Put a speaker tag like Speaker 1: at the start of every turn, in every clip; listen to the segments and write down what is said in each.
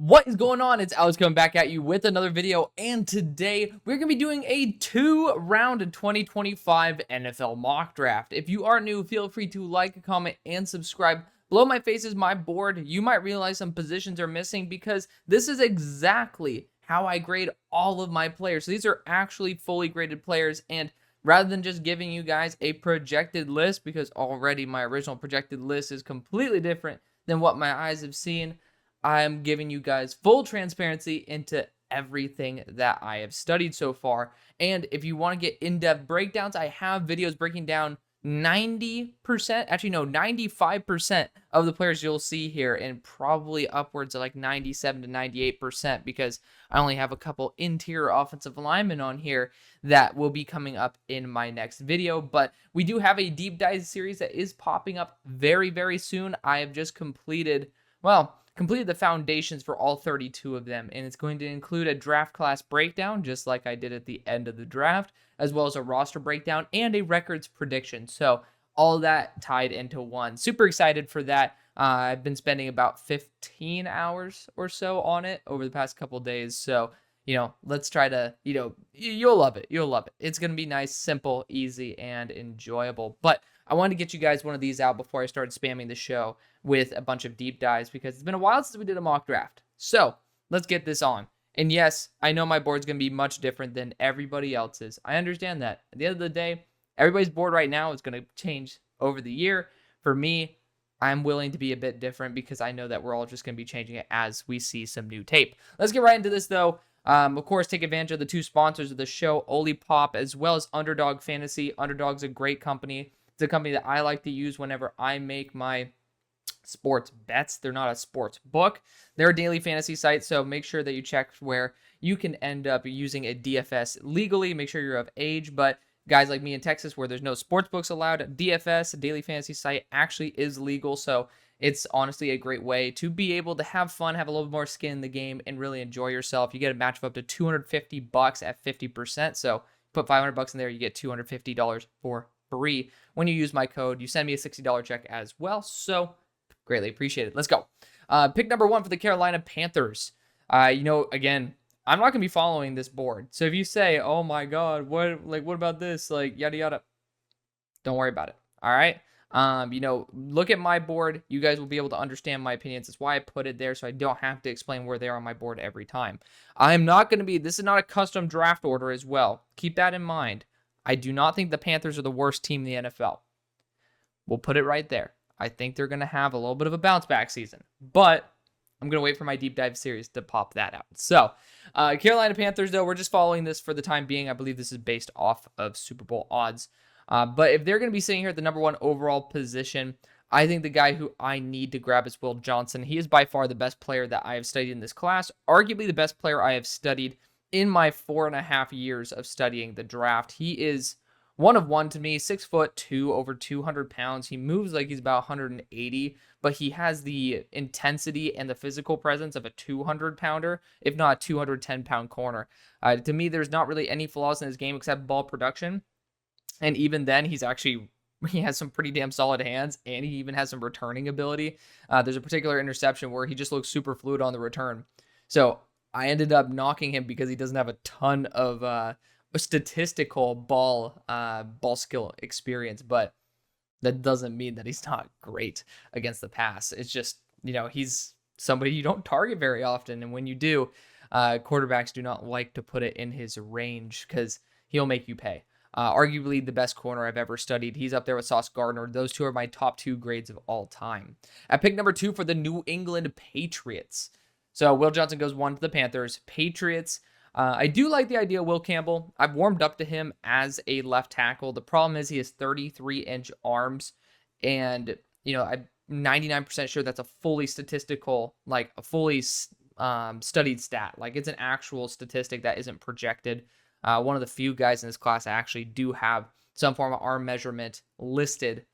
Speaker 1: What is going on? It's Alex coming back at you with another video, and today we're going to be doing a 2-round 2025 NFL mock draft. If you are new, feel free to like, comment, and subscribe. Below my face is my board. You might realize some positions are missing because this is exactly how I grade all of my players. So these are actually fully graded players, and rather than just giving you guys a projected list, because already my original projected list is completely different than what my eyes have seen, I'm giving you guys full transparency into everything that I have studied so far. And if you want to get in-depth breakdowns, I have videos breaking down 90%, actually no, 95% of the players you'll see here, and probably upwards of like 97 to 98%, because I only have a couple interior offensive linemen on here that will be coming up in my next video. But we do have a deep dive series that is popping up very, very soon. I have just completed the foundations for all 32 of them, and it's going to include a draft class breakdown, just like I did at the end of the draft, as well as a roster breakdown and a records prediction. So all that tied into one. Super excited for that. I've been spending about 15 hours or so on it over the past couple days. So, let's try to, you'll love it. You'll love it. It's going to be nice, simple, easy, and enjoyable. But I wanted to get you guys one of these out before I started spamming the show with a bunch of deep dives, because it's been a while since we did a mock draft. So let's get this on. And yes, I know my board's going to be much different than everybody else's. I understand that. At the end of the day, everybody's board right now is going to change over the year. For me, I'm willing to be a bit different because I know that we're all just going to be changing it as we see some new tape. Let's get right into this, though. Of course, take advantage of the two sponsors of the show, Olipop, as well as UnderDog Fantasy. UnderDog's a great company. It's a company that I like to use whenever I make my sports bets. They're not a sports book. They're a daily fantasy site, so make sure that you check where you can end up using a DFS legally. Make sure you're of age, but guys like me in Texas, where there's no sports books allowed, DFS, a daily fantasy site, actually is legal, so it's honestly a great way to be able to have fun, have a little more skin in the game, and really enjoy yourself. You get a match of up to $250 at 50%, so put $500 in there, you get $250 for free when you use my code. You send me a $60 check as well, so greatly appreciate it. Let's go. Pick number 1 for the Carolina Panthers. Again, I'm not going to be following this board. So if you say, oh my God, what about this? Like, yada, yada. Don't worry about it. All right. Look at my board. You guys will be able to understand my opinions. That's why I put it there, so I don't have to explain where they are on my board every time. This is not a custom draft order as well. Keep that in mind. I do not think the Panthers are the worst team in the NFL. We'll put it right there. I think they're going to have a little bit of a bounce back season, but I'm going to wait for my deep dive series to pop that out. So, Carolina Panthers, though, we're just following this for the time being. I believe this is based off of Super Bowl odds. But if they're going to be sitting here at the number 1 overall position, I think the guy who I need to grab is Will Johnson. He is by far the best player that I have studied in this class, arguably the best player I have studied in my 4.5 years of studying the draft. He is one of one to me, 6'2", over 200 pounds. He moves like he's about 180, but he has the intensity and the physical presence of a 200-pounder, if not a 210-pound corner. To me, there's not really any flaws in his game except ball production. And even then, he has some pretty damn solid hands, and he even has some returning ability. There's a particular interception where he just looks super fluid on the return. So I ended up knocking him because he doesn't have a ton of statistical ball skill experience, but that doesn't mean that he's not great against the pass. It's just, he's somebody you don't target very often, and when you do, quarterbacks do not like to put it in his range because he'll make you pay. Arguably the best corner I've ever studied. He's up there with Sauce Gardner. Those two are my top 2 grades of all time. At pick number 2 for the New England Patriots. So Will Johnson goes 1 to the Panthers. Patriots, I do like the idea of Will Campbell. I've warmed up to him as a left tackle. The problem is he has 33-inch arms, and I'm 99% sure that's a fully statistical, like a fully studied stat. Like, it's an actual statistic that isn't projected. One of the few guys in this class actually do have some form of arm measurement listed.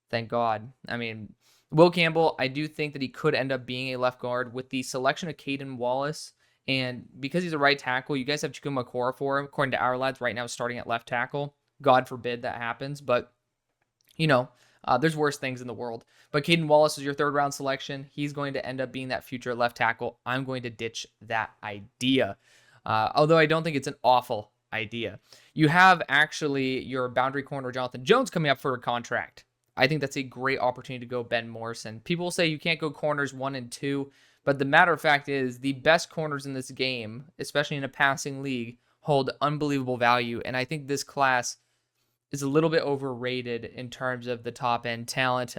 Speaker 1: Thank God. I mean, Will Campbell, I do think that he could end up being a left guard with the selection of Caden Wallace. And because he's a right tackle, you guys have Chukwuma Okorafor, according to our lads, right now starting at left tackle. God forbid that happens. But, There's worse things in the world. But Caden Wallace is your third round selection. He's going to end up being that future left tackle. I'm going to ditch that idea. Although I don't think it's an awful idea. You have actually your boundary corner, Jonathan Jones, coming up for a contract. I think that's a great opportunity to go Ben Morrison. People say you can't go corners 1 and 2, but the matter of fact is the best corners in this game, especially in a passing league, hold unbelievable value. And I think this class is a little bit overrated in terms of the top end talent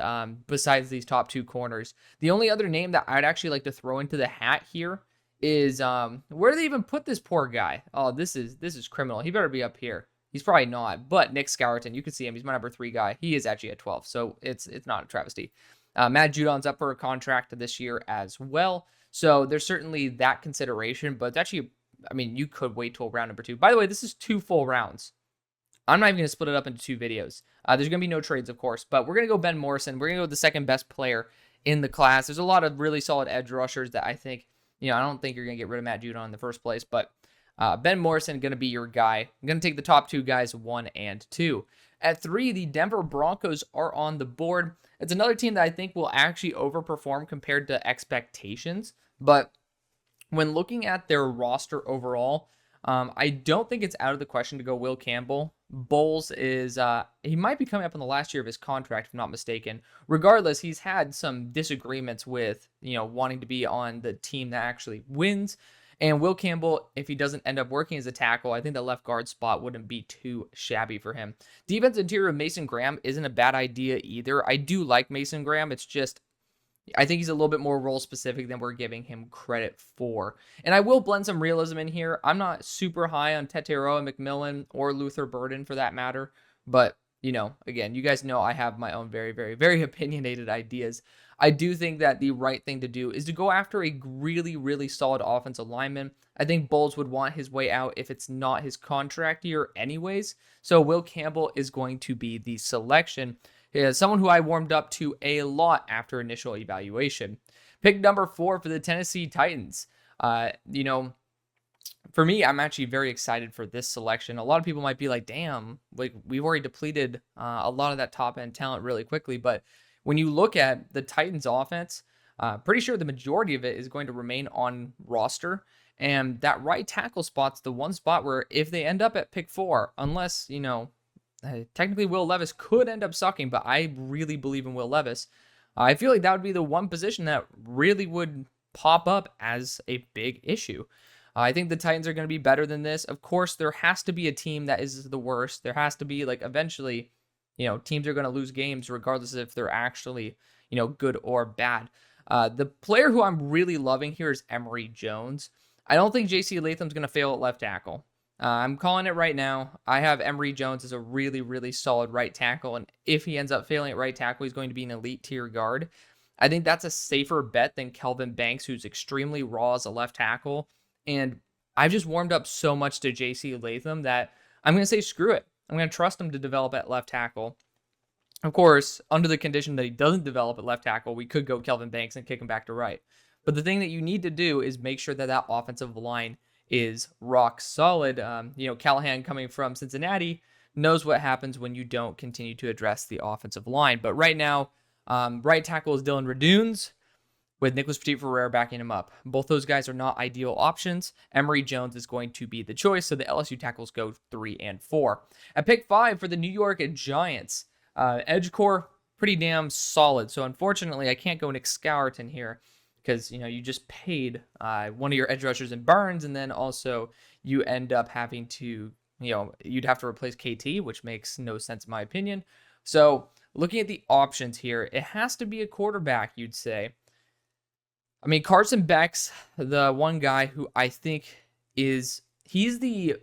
Speaker 1: besides these top 2 corners. The only other name that I'd actually like to throw into the hat here is where do they even put this poor guy? Oh, this is criminal. He better be up here. He's probably not, but Nick Scourton, you can see him. He's my number 3 guy. He is actually at 12, so it's not a travesty. Matt Judon's up for a contract this year as well, so there's certainly that consideration, but it's actually, I mean, you could wait till round number 2. By the way, this is 2 full rounds. I'm not even going to split it up into 2 videos. There's going to be no trades, of course, but we're going to go Ben Morrison. We're going to go with the second best player in the class. There's a lot of really solid edge rushers that I think, I don't think you're going to get rid of Matt Judon in the first place, but Ben Morrison going to be your guy. I'm going to take the top 2 guys, 1 and 2. At 3, the Denver Broncos are on the board. It's another team that I think will actually overperform compared to expectations, but when looking at their roster overall, I don't think it's out of the question to go Will Campbell. Bowles is, he might be coming up in the last year of his contract, if I'm not mistaken. Regardless, he's had some disagreements with, wanting to be on the team that actually wins. And Will Campbell, if he doesn't end up working as a tackle, I think the left guard spot wouldn't be too shabby for him. Defense interior, Mason Graham isn't a bad idea either. I do like Mason Graham. It's just, I think he's a little bit more role specific than we're giving him credit for. And I will blend some realism in here. I'm not super high on Teteroa McMillan or Luther Burden for that matter. But, again, you guys know I have my own very, very, very opinionated ideas. I do think that the right thing to do is to go after a really, really solid offensive lineman. I think Bowles would want his way out if it's not his contract year anyways. So Will Campbell is going to be the selection. Someone who I warmed up to a lot after initial evaluation. Pick number 4 for the Tennessee Titans. For me, I'm actually very excited for this selection. A lot of people might be like, damn, like we've already depleted a lot of that top end talent really quickly. But when you look at the Titans offense, pretty sure the majority of it is going to remain on roster. And that right tackle spot's the one spot where if they end up at pick 4, unless, technically Will Levis could end up sucking, but I really believe in Will Levis. I feel like that would be the one position that really would pop up as a big issue. I think the Titans are going to be better than this. Of course, there has to be a team that is the worst. There has to be, eventually, teams are going to lose games regardless if they're actually, good or bad. The player who I'm really loving here is Emory Jones. I don't think J.C. Latham's going to fail at left tackle. I'm calling it right now. I have Emory Jones as a really, really solid right tackle, and if he ends up failing at right tackle, he's going to be an elite tier guard. I think that's a safer bet than Kelvin Banks, who's extremely raw as a left tackle, and I've just warmed up so much to J.C. Latham that I'm going to say screw it. I'm going to trust him to develop at left tackle. Of course, under the condition that he doesn't develop at left tackle, we could go Kelvin Banks and kick him back to right. But the thing that you need to do is make sure that that offensive line is rock solid. Callahan, coming from Cincinnati, knows what happens when you don't continue to address the offensive line. But right now, right tackle is Dylan Radunes with Nicholas Petit-Ferrer backing him up. Both those guys are not ideal options. Emory Jones is going to be the choice, so the LSU tackles go 3 and 4. At pick 5 for the New York Giants, edge core, pretty damn solid. So unfortunately, I can't go Nick Scourton here because, you just paid one of your edge rushers in Burns, and then also you end up having to, you'd have to replace KT, which makes no sense in my opinion. So looking at the options here, it has to be a quarterback, you'd say. I mean, Carson Beck's the one guy who I think he's the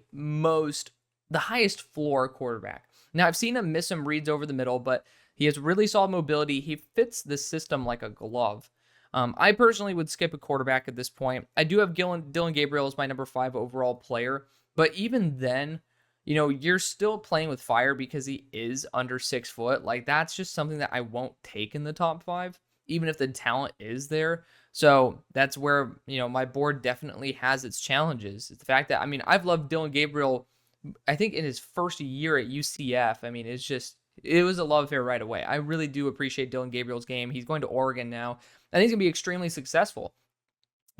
Speaker 1: highest floor quarterback. Now, I've seen him miss some reads over the middle, but he has really solid mobility. He fits the system like a glove. I personally would skip a quarterback at this point. I do have Dylan Gabriel as my number 5 overall player, but even then, you're still playing with fire because he is under 6 foot. That's just something that I won't take in the top 5, even if the talent is there. So that's where, my board definitely has its challenges. It's the fact that, I've loved Dylan Gabriel, I think in his first year at UCF. It's just, It was a love affair right away. I really do appreciate Dylan Gabriel's game. He's going to Oregon now. I think he's going to be extremely successful.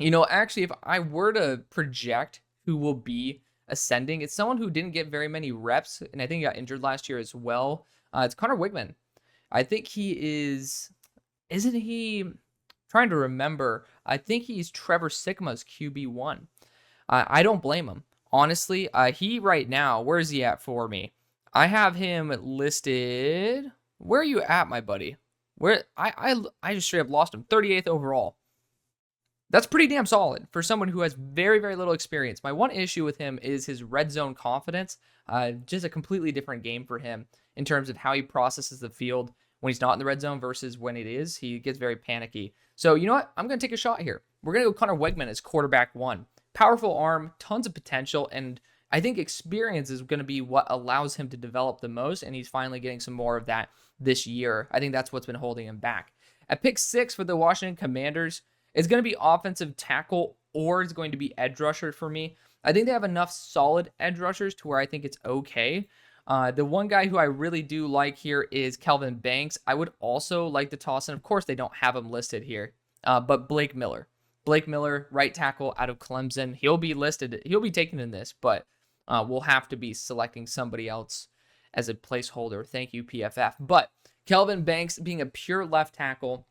Speaker 1: Actually, if I were to project who will be ascending, it's someone who didn't get very many reps, and I think he got injured last year as well. It's Connor Wigman. I think he isn't he? Trying to remember. I think he's Trevor Sikkema's QB1. I don't blame him. Honestly, he right now, where is he at for me? I have him listed. Where are you at, my buddy? Where I just straight up lost him. 38th overall. That's pretty damn solid for someone who has very, very little experience. My one issue with him is his red zone confidence. Just a completely different game for him in terms of how he processes the field when he's not in the red zone versus when it is. He gets very panicky. So you know what? I'm going to take a shot here. We're going to go Connor Wegman as quarterback 1. Powerful arm, tons of potential, and I think experience is going to be what allows him to develop the most, and he's finally getting some more of that this year. I think that's what's been holding him back. At pick 6 for the Washington Commanders, it's going to be offensive tackle or it's going to be edge rusher for me. I think they have enough solid edge rushers to where I think it's okay. The one guy who I really do like here is Kelvin Banks. I would also like to toss in, of course, they don't have him listed here, but Blake Miller. Blake Miller, right tackle out of Clemson. He'll be listed. He'll be taken in this, but we'll have to be selecting somebody else as a placeholder. Thank you, PFF. But Kelvin Banks being a pure left tackle,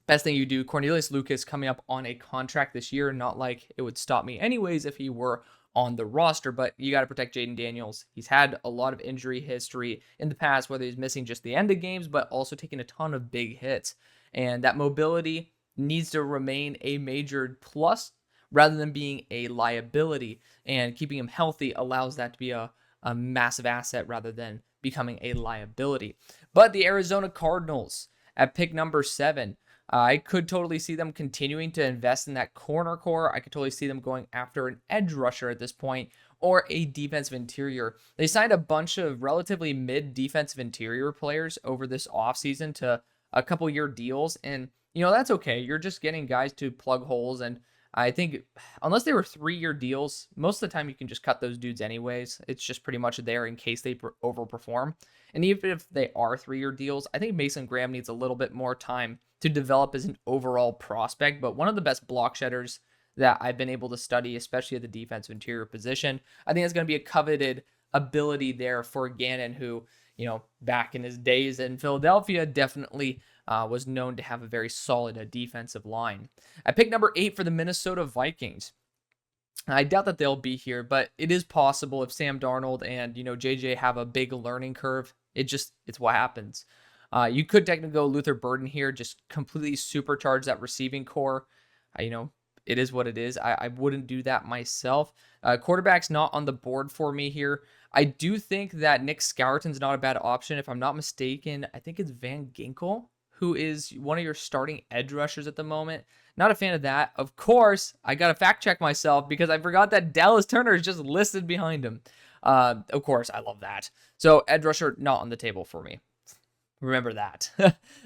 Speaker 1: best thing you do. Cornelius Lucas coming up on a contract this year. Not like it would stop me anyways if he were on the roster, but you got to protect Jaden Daniels. He's had a lot of injury history in the past, whether he's missing just the end of games, but also taking a ton of big hits. And that mobility needs to remain a major plus rather than being a liability. And keeping him healthy allows that to be a massive asset rather than becoming a liability. But the Arizona Cardinals at pick number 7, I could totally see them continuing to invest in that corner core. I could totally see them going after an edge rusher at this point or a defensive interior. They signed a bunch of relatively mid defensive interior players over this offseason to a couple year deals. And, that's okay. You're just getting guys to plug holes. And I think unless they were 3-year deals, most of the time you can just cut those dudes anyways. It's just pretty much there in case they overperform. And even if they are 3-year deals, I think Mason Graham needs a little bit more time to develop as an overall prospect, but one of the best block shedders that I've been able to study, especially at the defensive interior position. I think it's going to be a coveted ability there for Gannon, who, back in his days in Philadelphia, definitely was known to have a very solid defensive line. At pick number 8 for the Minnesota Vikings. I doubt that they'll be here, but it is possible if Sam Darnold and, JJ have a big learning curve. It's what happens. You could technically go Luther Burden here, just completely supercharge that receiving core. It is what it is. I wouldn't do that myself. Quarterback's not on the board for me here. I do think that Nick Scourton's not a bad option. If I'm not mistaken, I think it's Van Ginkel, who is one of your starting edge rushers at the moment. Not a fan of that. Of course, I got to fact check myself because I forgot that Dallas Turner is just listed behind him. Of course, I love that. So edge rusher, not on the table for me. Remember that.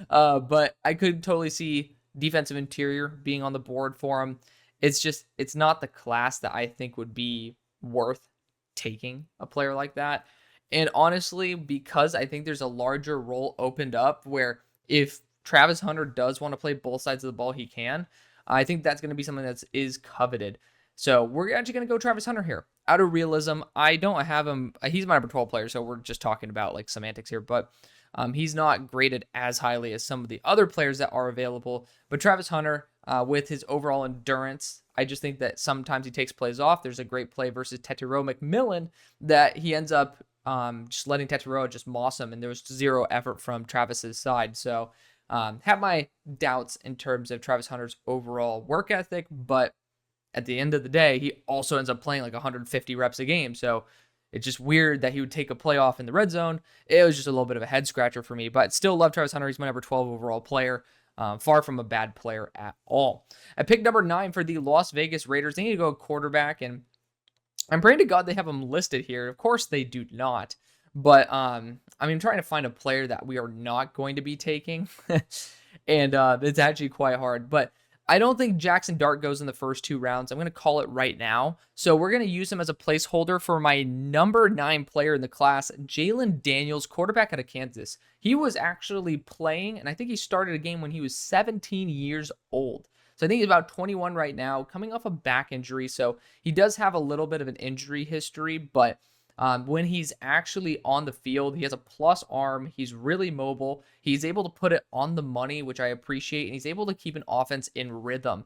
Speaker 1: But I could totally see defensive interior being on the board for him. It's not the class that I think would be worth taking a player like that. And honestly, because I think there's a larger role opened up where if Travis Hunter does want to play both sides of the ball, he can. I think that's going to be something that is coveted. So we're actually going to go Travis Hunter here. Out of realism, I don't have him. He's my number 12 player, so we're just talking about like semantics here. But he's not graded as highly as some of the other players that are available. But Travis Hunter, with his overall endurance, I just think that sometimes he takes plays off. There's a great play versus Tetairoa McMillan that he ends up just letting Tetairoa just moss him, and there was zero effort from Travis's side. So have my doubts in terms of Travis Hunter's overall work ethic, but at the end of the day, he also ends up playing like 150 reps a game. So it's just weird that he would take a playoff in the red zone. It was just a little bit of a head scratcher for me, but still love Travis Hunter. He's my number 12 overall player. Far from a bad player at all. At pick number 9 for the Las Vegas Raiders, they need to go quarterback, and I'm praying to God they have him listed here. Of course they do not, but I'm trying to find a player that we are not going to be taking, and it's actually quite hard. But I don't think Jackson Dart goes in the first 2 rounds. I'm going to call it right now. So we're going to use him as a placeholder for my number 9 player in the class, Jalen Daniels, quarterback out of Kansas. He was actually playing, and I think he started a game when he was 17 years old. So I think he's about 21 right now, coming off a back injury. So he does have a little bit of an injury history, but when he's actually on the field, he has a plus arm. He's really mobile. He's able to put it on the money, which I appreciate, and he's able to keep an offense in rhythm.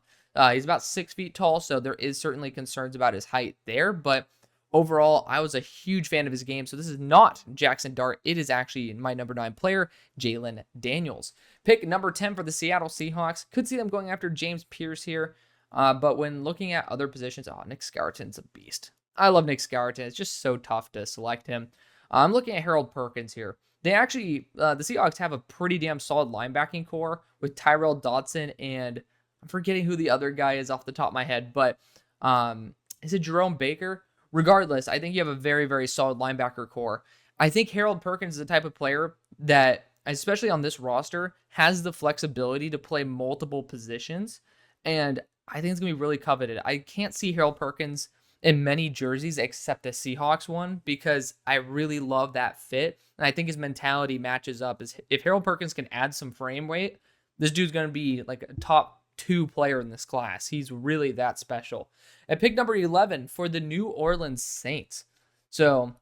Speaker 1: He's about 6 feet tall, so there is certainly concerns about his height there, but overall, I was a huge fan of his game. So this is not Jackson Dart. It is actually my number 9 player, Jalen Daniels. Pick number 10 for the Seattle Seahawks. Could see them going after James Pierce here, but when looking at other positions, Nick Skelton's a beast. I love Nick Skelton. It's just so tough to select him. I'm looking at Harold Perkins here. They actually, the Seahawks have a pretty damn solid linebacking core with Tyrell Dodson, and I'm forgetting who the other guy is off the top of my head, but is it Jerome Baker? Regardless, I think you have a very, very solid linebacker core. I think Harold Perkins is the type of player that, especially on this roster, has the flexibility to play multiple positions, and I think it's going to be really coveted. I can't see Harold Perkins in many jerseys except the Seahawks one because I really love that fit, and I think his mentality matches up. If Harold Perkins can add some frame weight, this dude's going to be like a top 2 player in this class. He's really that special. At pick number 11 for the New Orleans Saints. So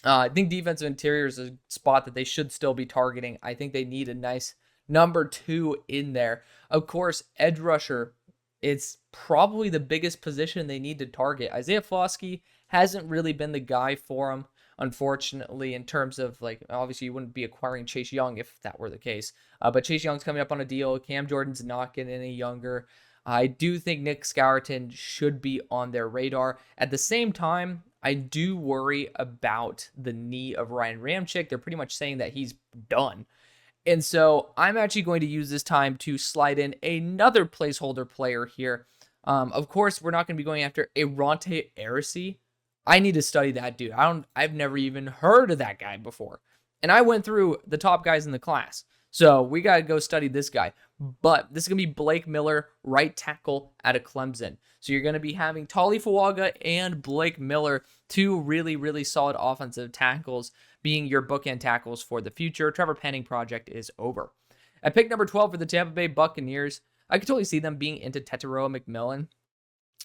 Speaker 1: I think defensive interior is a spot that they should still be targeting. I think they need a nice number 2 in there. Of course, edge rusher, it's probably the biggest position they need to target. Isaiah Foskey hasn't really been the guy for him, unfortunately, in terms of, like, obviously you wouldn't be acquiring Chase Young if that were the case. But Chase Young's coming up on a deal. Cam Jordan's not getting any younger. I do think Nick Skelton should be on their radar. At the same time, I do worry about the knee of Ryan Ramczyk. They're pretty much saying that he's done. And so I'm actually going to use this time to slide in another placeholder player here. Of course, we're not going to be going after Aronte Heresy. I need to study that dude. I've never even heard of that guy before. And I went through the top guys in the class. So we got to go study this guy. But this is going to be Blake Miller, right tackle out of Clemson. So you're going to be having Tali Fuaga and Blake Miller, 2 really, really solid offensive tackles, being your bookend tackles for the future. Trevor Penning project is over. At pick number 12 for the Tampa Bay Buccaneers, I could totally see them being into Tetairoa McMillan,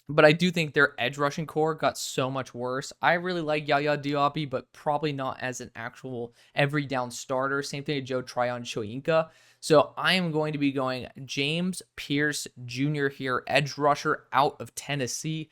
Speaker 1: but I do think their edge rushing core got so much worse. I really like Yaya Diaby, but probably not as an actual every down starter. Same thing with Joe Tryon-Shoyinka. So I am going to be going James Pierce Jr. here, edge rusher out of Tennessee.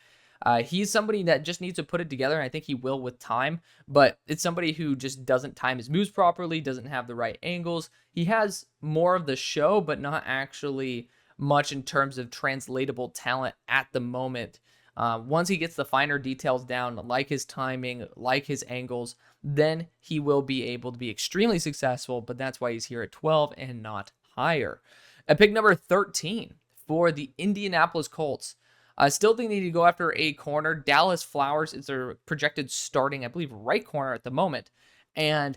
Speaker 1: He's somebody that just needs to put it together, and I think he will with time, but it's somebody who just doesn't time his moves properly, doesn't have the right angles. He has more of the show, but not actually much in terms of translatable talent at the moment. Once he gets the finer details down, like his timing, like his angles, then he will be able to be extremely successful, but that's why he's here at 12 and not higher. At pick number 13 for the Indianapolis Colts, I still think they need to go after a corner. Dallas Flowers is their projected starting, I believe, right corner at the moment, and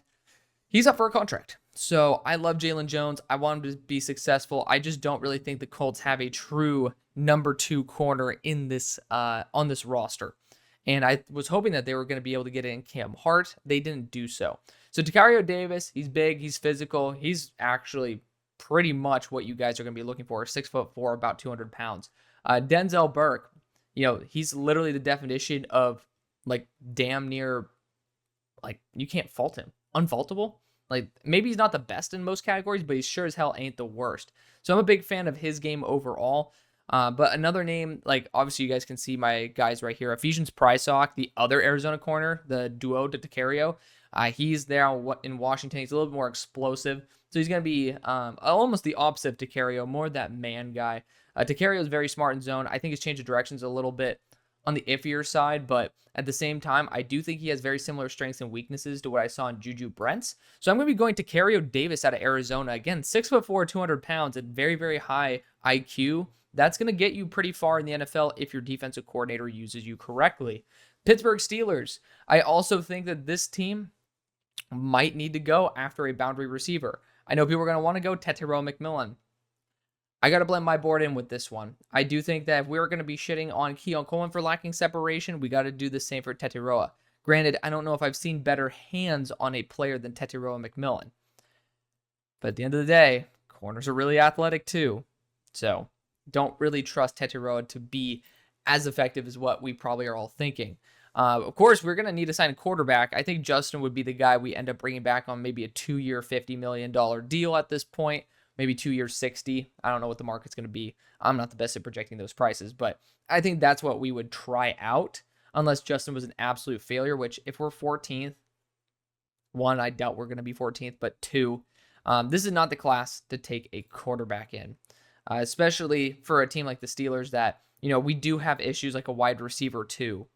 Speaker 1: he's up for a contract. So I love Jalen Jones. I want him to be successful. I just don't really think the Colts have a true number 2 corner in this on this roster. And I was hoping that they were going to be able to get in Cam Hart. They didn't do so. So Tacario Davis, he's big, he's physical. He's actually pretty much what you guys are going to be looking for. 6'4", about 200 pounds. Denzel Burke, he's literally the definition of, like, damn near, like, you can't fault him. Unfaultable. Like, maybe he's not the best in most categories, but he sure as hell ain't the worst. So I'm a big fan of his game overall. But another name, like, obviously you guys can see my guys right here. Ephesians Prysock, the other Arizona corner, the duo to Tacario. He's there in Washington. He's a little bit more explosive. So he's going to be almost the opposite of Tacario, more that man guy. Tacario is very smart in zone. I think his change of directions a little bit on the iffier side, but at the same time, I do think he has very similar strengths and weaknesses to what I saw in Juju Brents. So I'm going to be going to Tacario Davis out of Arizona. Again, 6'4", 200 pounds, and very, very high IQ. That's going to get you pretty far in the NFL if your defensive coordinator uses you correctly. Pittsburgh Steelers. I also think that this team might need to go after a boundary receiver. I know people are going to want to go Tetairoa McMillan. I got to blend my board in with this one. I do think that if we're going to be shitting on Keon Coleman for lacking separation, we got to do the same for Tetiroa. Granted, I don't know if I've seen better hands on a player than Tetiroa McMillan. But at the end of the day, corners are really athletic too. So don't really trust Tetiroa to be as effective as what we probably are all thinking. Of course, we're going to need to sign a quarterback. I think Justin would be the guy we end up bringing back on maybe a 2-year, $50 million deal at this point. Maybe 2 years, 60. I don't know what the market's going to be. I'm not the best at projecting those prices, but I think that's what we would try out unless Justin was an absolute failure, which if we're 14th, one, I doubt we're going to be 14th, but two, this is not the class to take a quarterback in, especially for a team like the Steelers that, we do have issues like a wide receiver too.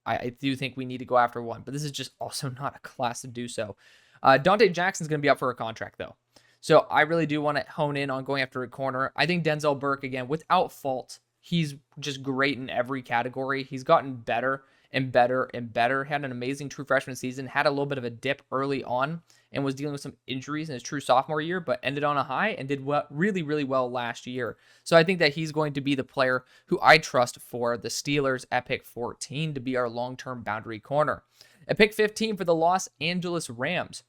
Speaker 1: I do think we need to go after one, but this is just also not a class to do so. Dante Jackson's going to be up for a contract though. So I really do want to hone in on going after a corner. I think Denzel Burke, again, without fault, he's just great in every category. He's gotten better and better and better. Had an amazing true freshman season, had a little bit of a dip early on, and was dealing with some injuries in his true sophomore year, but ended on a high and did really, really well last year. So I think that he's going to be the player who I trust for the Steelers at pick 14 to be our long-term boundary corner. At pick 15 for the Los Angeles Rams.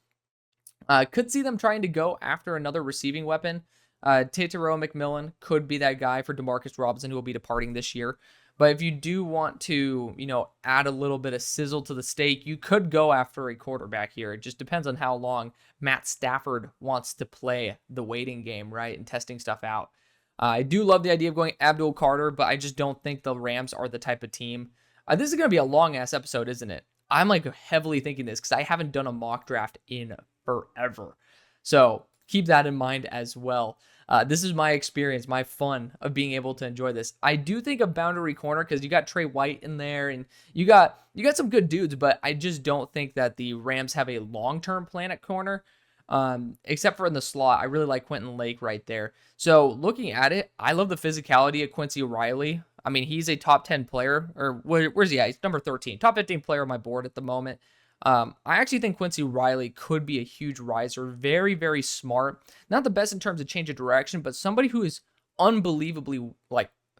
Speaker 1: Could see them trying to go after another receiving weapon. Tetiroa McMillan could be that guy for Demarcus Robinson, who will be departing this year. But if you do want to, add a little bit of sizzle to the steak, you could go after a quarterback here. It just depends on how long Matt Stafford wants to play the waiting game, right, and testing stuff out. I do love the idea of going Abdul Carter, but I just don't think the Rams are the type of team. This is going to be a long-ass episode, isn't it? I'm heavily thinking this because I haven't done a mock draft in forever. So keep that in mind as well. This is my experience, my fun of being able to enjoy this. I do think a boundary corner because you got Trey White in there and you got some good dudes, but I just don't think that the Rams have a long-term plan at corner. Except for in the slot. I really like Quentin Lake right there. So looking at it, I love the physicality of Quincy Riley. I mean, he's a top 10 player, or where's he at? He's number 13, top 15 player on my board at the moment. I actually think Quincy Riley could be a huge riser. Very, very smart. Not the best in terms of change of direction, but somebody who is unbelievably,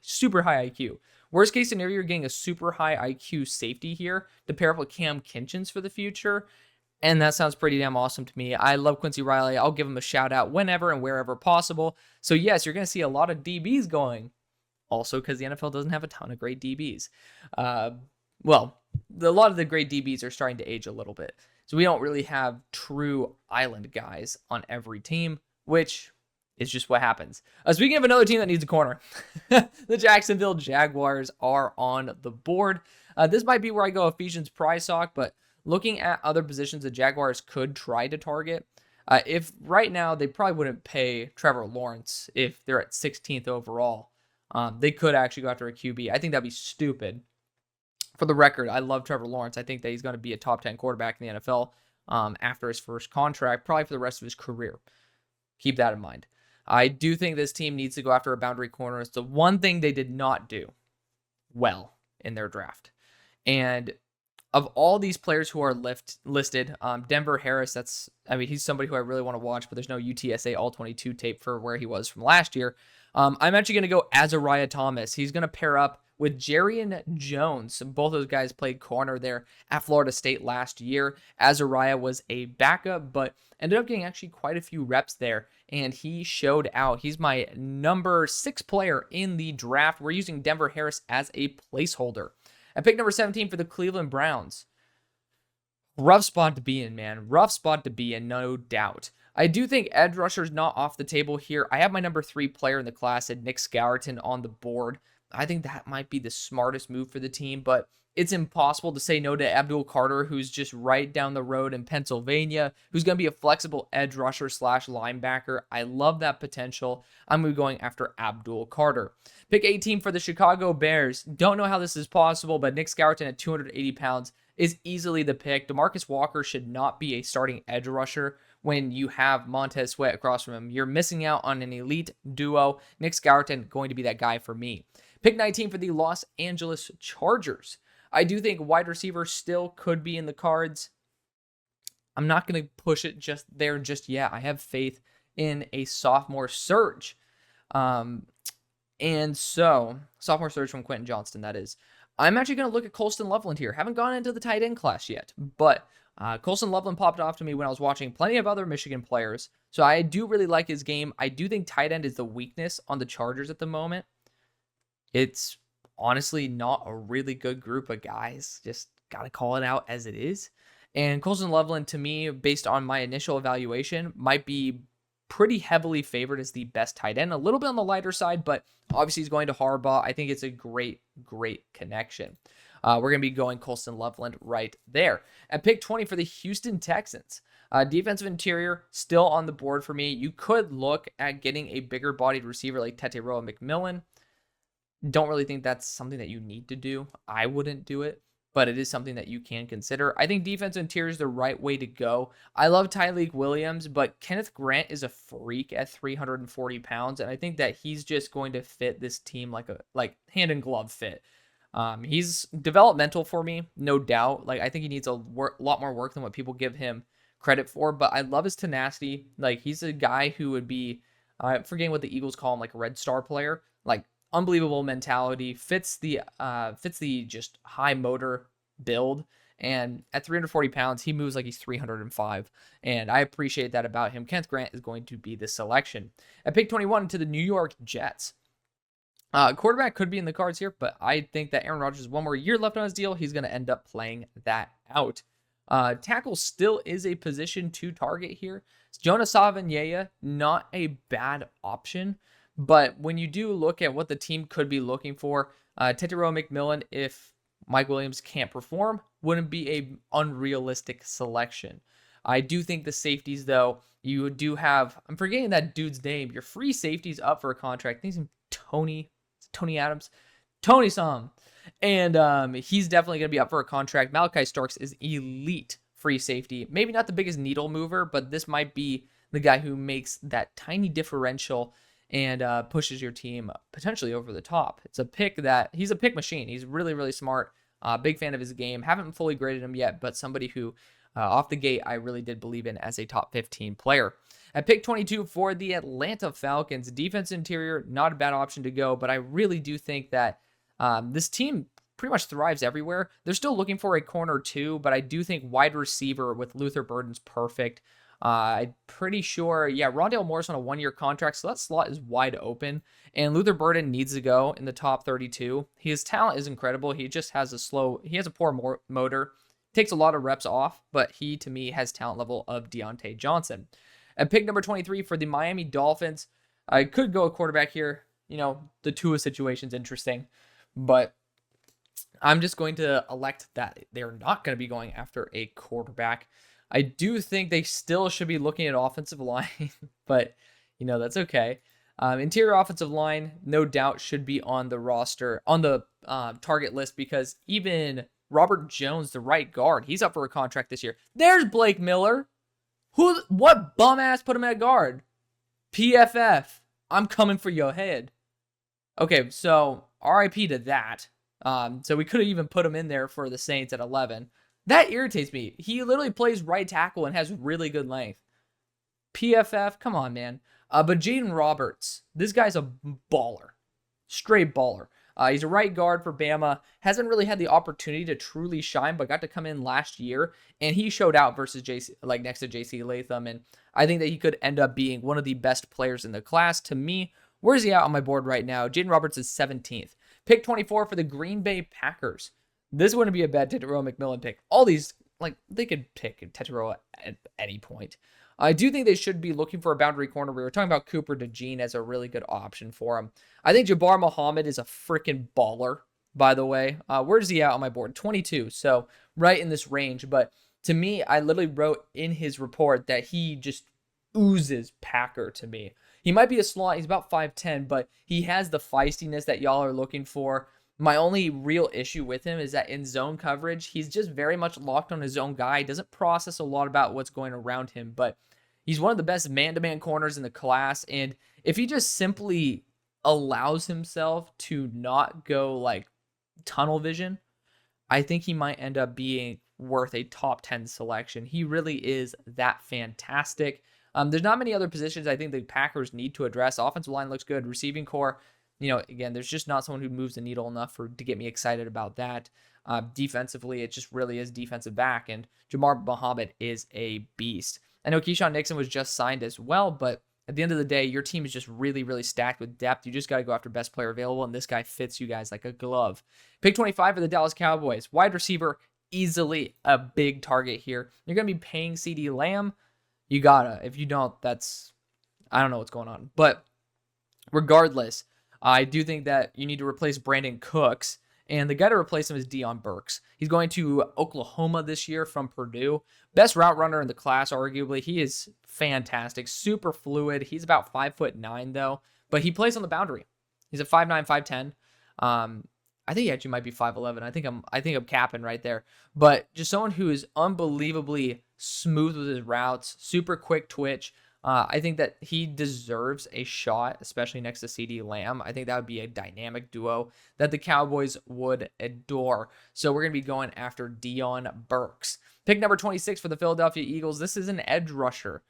Speaker 1: super high IQ. Worst case scenario, you're getting a super high IQ safety here to pair up with Cam Kinchens for the future. And that sounds pretty damn awesome to me. I love Quincy Riley. I'll give him a shout out whenever and wherever possible. So yes, you're going to see a lot of DBs going. Also because the NFL doesn't have a ton of great DBs. A lot of the great DBs are starting to age a little bit. So we don't really have true island guys on every team, which is just what happens. Speaking of another team that needs a corner, the Jacksonville Jaguars are on the board. This might be where I go Ephesians Prize Talk, but looking at other positions the Jaguars could try to target, if right now they probably wouldn't pay Trevor Lawrence if they're at 16th overall. They could actually go after a QB. I think that'd be stupid. For the record, I love Trevor Lawrence. I think that he's going to be a top 10 quarterback in the NFL after his first contract, probably for the rest of his career. Keep that in mind. I do think this team needs to go after a boundary corner. It's the one thing they did not do well in their draft. And of all these players who are listed, Denver Harris, he's somebody who I really want to watch, but there's no UTSA All-22 tape for where he was from last year. I'm actually going to go Azariah Thomas. He's going to pair up with Jarian Jones. Both those guys played corner there at Florida State last year. Azariah was a backup, but ended up getting actually quite a few reps there, and he showed out. He's my number 6 player in the draft. We're using Denver Harris as a placeholder. At pick number 17 for the Cleveland Browns. Rough spot to be in, man. Rough spot to be in, no doubt. I do think edge rusher's not off the table here. I have my number 3 player in the class at Nick Skelton on the board. I think that might be the smartest move for the team, but it's impossible to say no to Abdul Carter, who's just right down the road in Pennsylvania, who's going to be a flexible edge rusher / linebacker. I love that potential. I'm going to be going after Abdul Carter. Pick 18 for the Chicago Bears. Don't know how this is possible, but Nick Skelton at 280 pounds is easily the pick. DeMarcus Walker should not be a starting edge rusher when you have Montez Sweat across from him. You're missing out on an elite duo. Nick Skelton going to be that guy for me. Pick 19 for the Los Angeles Chargers. I do think wide receiver still could be in the cards. I'm not going to push it just yet. I have faith in a sophomore surge. And so, sophomore surge from Quentin Johnston, that is. I'm actually going to look at Colston Loveland here. Haven't gone into the tight end class yet, but Colston Loveland popped off to me when I was watching plenty of other Michigan players. So I do really like his game. I do think tight end is the weakness on the Chargers at the moment. It's honestly not a really good group of guys. Just got to call it out as it is. And Colston Loveland, to me, based on my initial evaluation, might be pretty heavily favored as the best tight end. A little bit on the lighter side, but obviously he's going to Harbaugh. I think it's a great connection. We're going to be going Colston Loveland right there. At pick 20 for the Houston Texans. Defensive interior, still on the board for me. You could look at getting a bigger bodied receiver like Tetairoa McMillan. Don't really think that's something that you need to do. I wouldn't do it, but it is something that you can consider. I think defensive interior is the right way to go. I love Tyleik Williams, but Kenneth Grant is a freak at 340 pounds, and I think that he's just going to fit this team like hand in glove fit. He's developmental for me, no doubt. Like, I think he needs a lot more work than what people give him credit for, but I love his tenacity. Like, he's a guy who would be, forgetting what the Eagles call him, like a red star player. Like, unbelievable mentality, fits the just high motor build, and at 340 pounds, he moves like he's 305, and I appreciate that about him. Kenneth Grant is going to be the selection. At pick 21 to the New York Jets. Quarterback could be in the cards here, but I think that Aaron Rodgers has one more year left on his deal. He's going to end up playing that out. Tackle still is a position to target here. Jonas Savagnier, not a bad option, but when you do look at what the team could be looking for, Tetairoa McMillan, if Mike Williams can't perform, wouldn't be a unrealistic selection. I do think the safeties, though, you do have, I'm forgetting that dude's name. Your free safety's up for a contract. I think he's Tony Adams, Tony Song. And he's definitely going to be up for a contract. Malachi Starks is elite free safety. Maybe not the biggest needle mover, but this might be the guy who makes that tiny differential and pushes your team potentially over the top. It's a pick that, he's a pick machine. He's really smart. Big fan of his game. Haven't fully graded him yet, but somebody who off the gate I really did believe in as a top 15 player. At pick 22 for the Atlanta Falcons, defense interior, not a bad option to go, but I really do think that this team pretty much thrives everywhere. They're still looking for a corner too, but I do think wide receiver with Luther Burden's perfect. I'm pretty sure, Rondale Moore's on a 1-year contract, so that slot is wide open, and Luther Burden needs to go in the top 32. His talent is incredible. He just has he has a poor motor, takes a lot of reps off, but he, to me, has talent level of Deontay Johnson. At pick number 23 for the Miami Dolphins, I could go a quarterback here. You know, the Tua situation's interesting, but I'm just going to elect that they're not going to be going after a quarterback. I do think they still should be looking at offensive line, but, you know, that's okay. Interior offensive line, no doubt, should be on the roster, on the target list, because even Robert Jones, the right guard, he's up for a contract this year. There's Blake Miller. What bum ass put him at guard? PFF. I'm coming for your head. Okay, so RIP to that. So we could have even put him in there for the Saints at 11. That irritates me. He literally plays right tackle and has really good length. PFF, come on, man. But Jaden Roberts, this guy's a baller. Straight baller. He's a right guard for Bama. Hasn't really had the opportunity to truly shine, but got to come in last year, and he showed out versus next to JC Latham, and I think that he could end up being one of the best players in the class. To me, where's he at on my board right now? Jaden Roberts is 17th. Pick 24 for the Green Bay Packers. This wouldn't be a bad Tetairoa McMillan pick. All these, they could pick Tetairoa at any point. I do think they should be looking for a boundary corner. We were talking about Cooper DeJean as a really good option for him. I think Jabbar Muhammad is a freaking baller, by the way. Where's he at on my board? 22, so right in this range. But to me, I literally wrote in his report that he just oozes Packer to me. He might be a slot. He's about 5'10", but he has the feistiness that y'all are looking for. My only real issue with him is that in zone coverage, he's just very much locked on his own guy. He doesn't process a lot about what's going around him, but he's one of the best man-to-man corners in the class, and if he just simply allows himself to not go tunnel vision, I think he might end up being worth a top 10 selection. He really is that fantastic. There's not many other positions I think the Packers need to address. Offensive line looks good. Receiving core, again, there's just not someone who moves the needle enough to get me excited about that. Defensively, it just really is defensive back, and Jamar Muhammad is a beast. I know Keyshawn Nixon was just signed as well, but at the end of the day, your team is just really, really stacked with depth. You just got to go after best player available, and this guy fits you guys like a glove. Pick 25 for the Dallas Cowboys. Wide receiver, easily a big target here. You're going to be paying CeeDee Lamb. You got to. If you don't, I don't know what's going on. But regardless, I do think that you need to replace Brandon Cooks, and the guy to replace him is Deion Burks. He's going to Oklahoma this year from Purdue. Best route runner in the class, arguably. He is fantastic, super fluid. He's about 5'9", though, but he plays on the boundary. He's a 5'9", 5'10". I think he actually might be 5'11". I think I'm capping right there. But just someone who is unbelievably smooth with his routes, super quick twitch. I think that he deserves a shot, especially next to CeeDee Lamb. I think that would be a dynamic duo that the Cowboys would adore. So we're going to be going after Deion Burks. Pick number 26 for the Philadelphia Eagles. This is an edge rusher.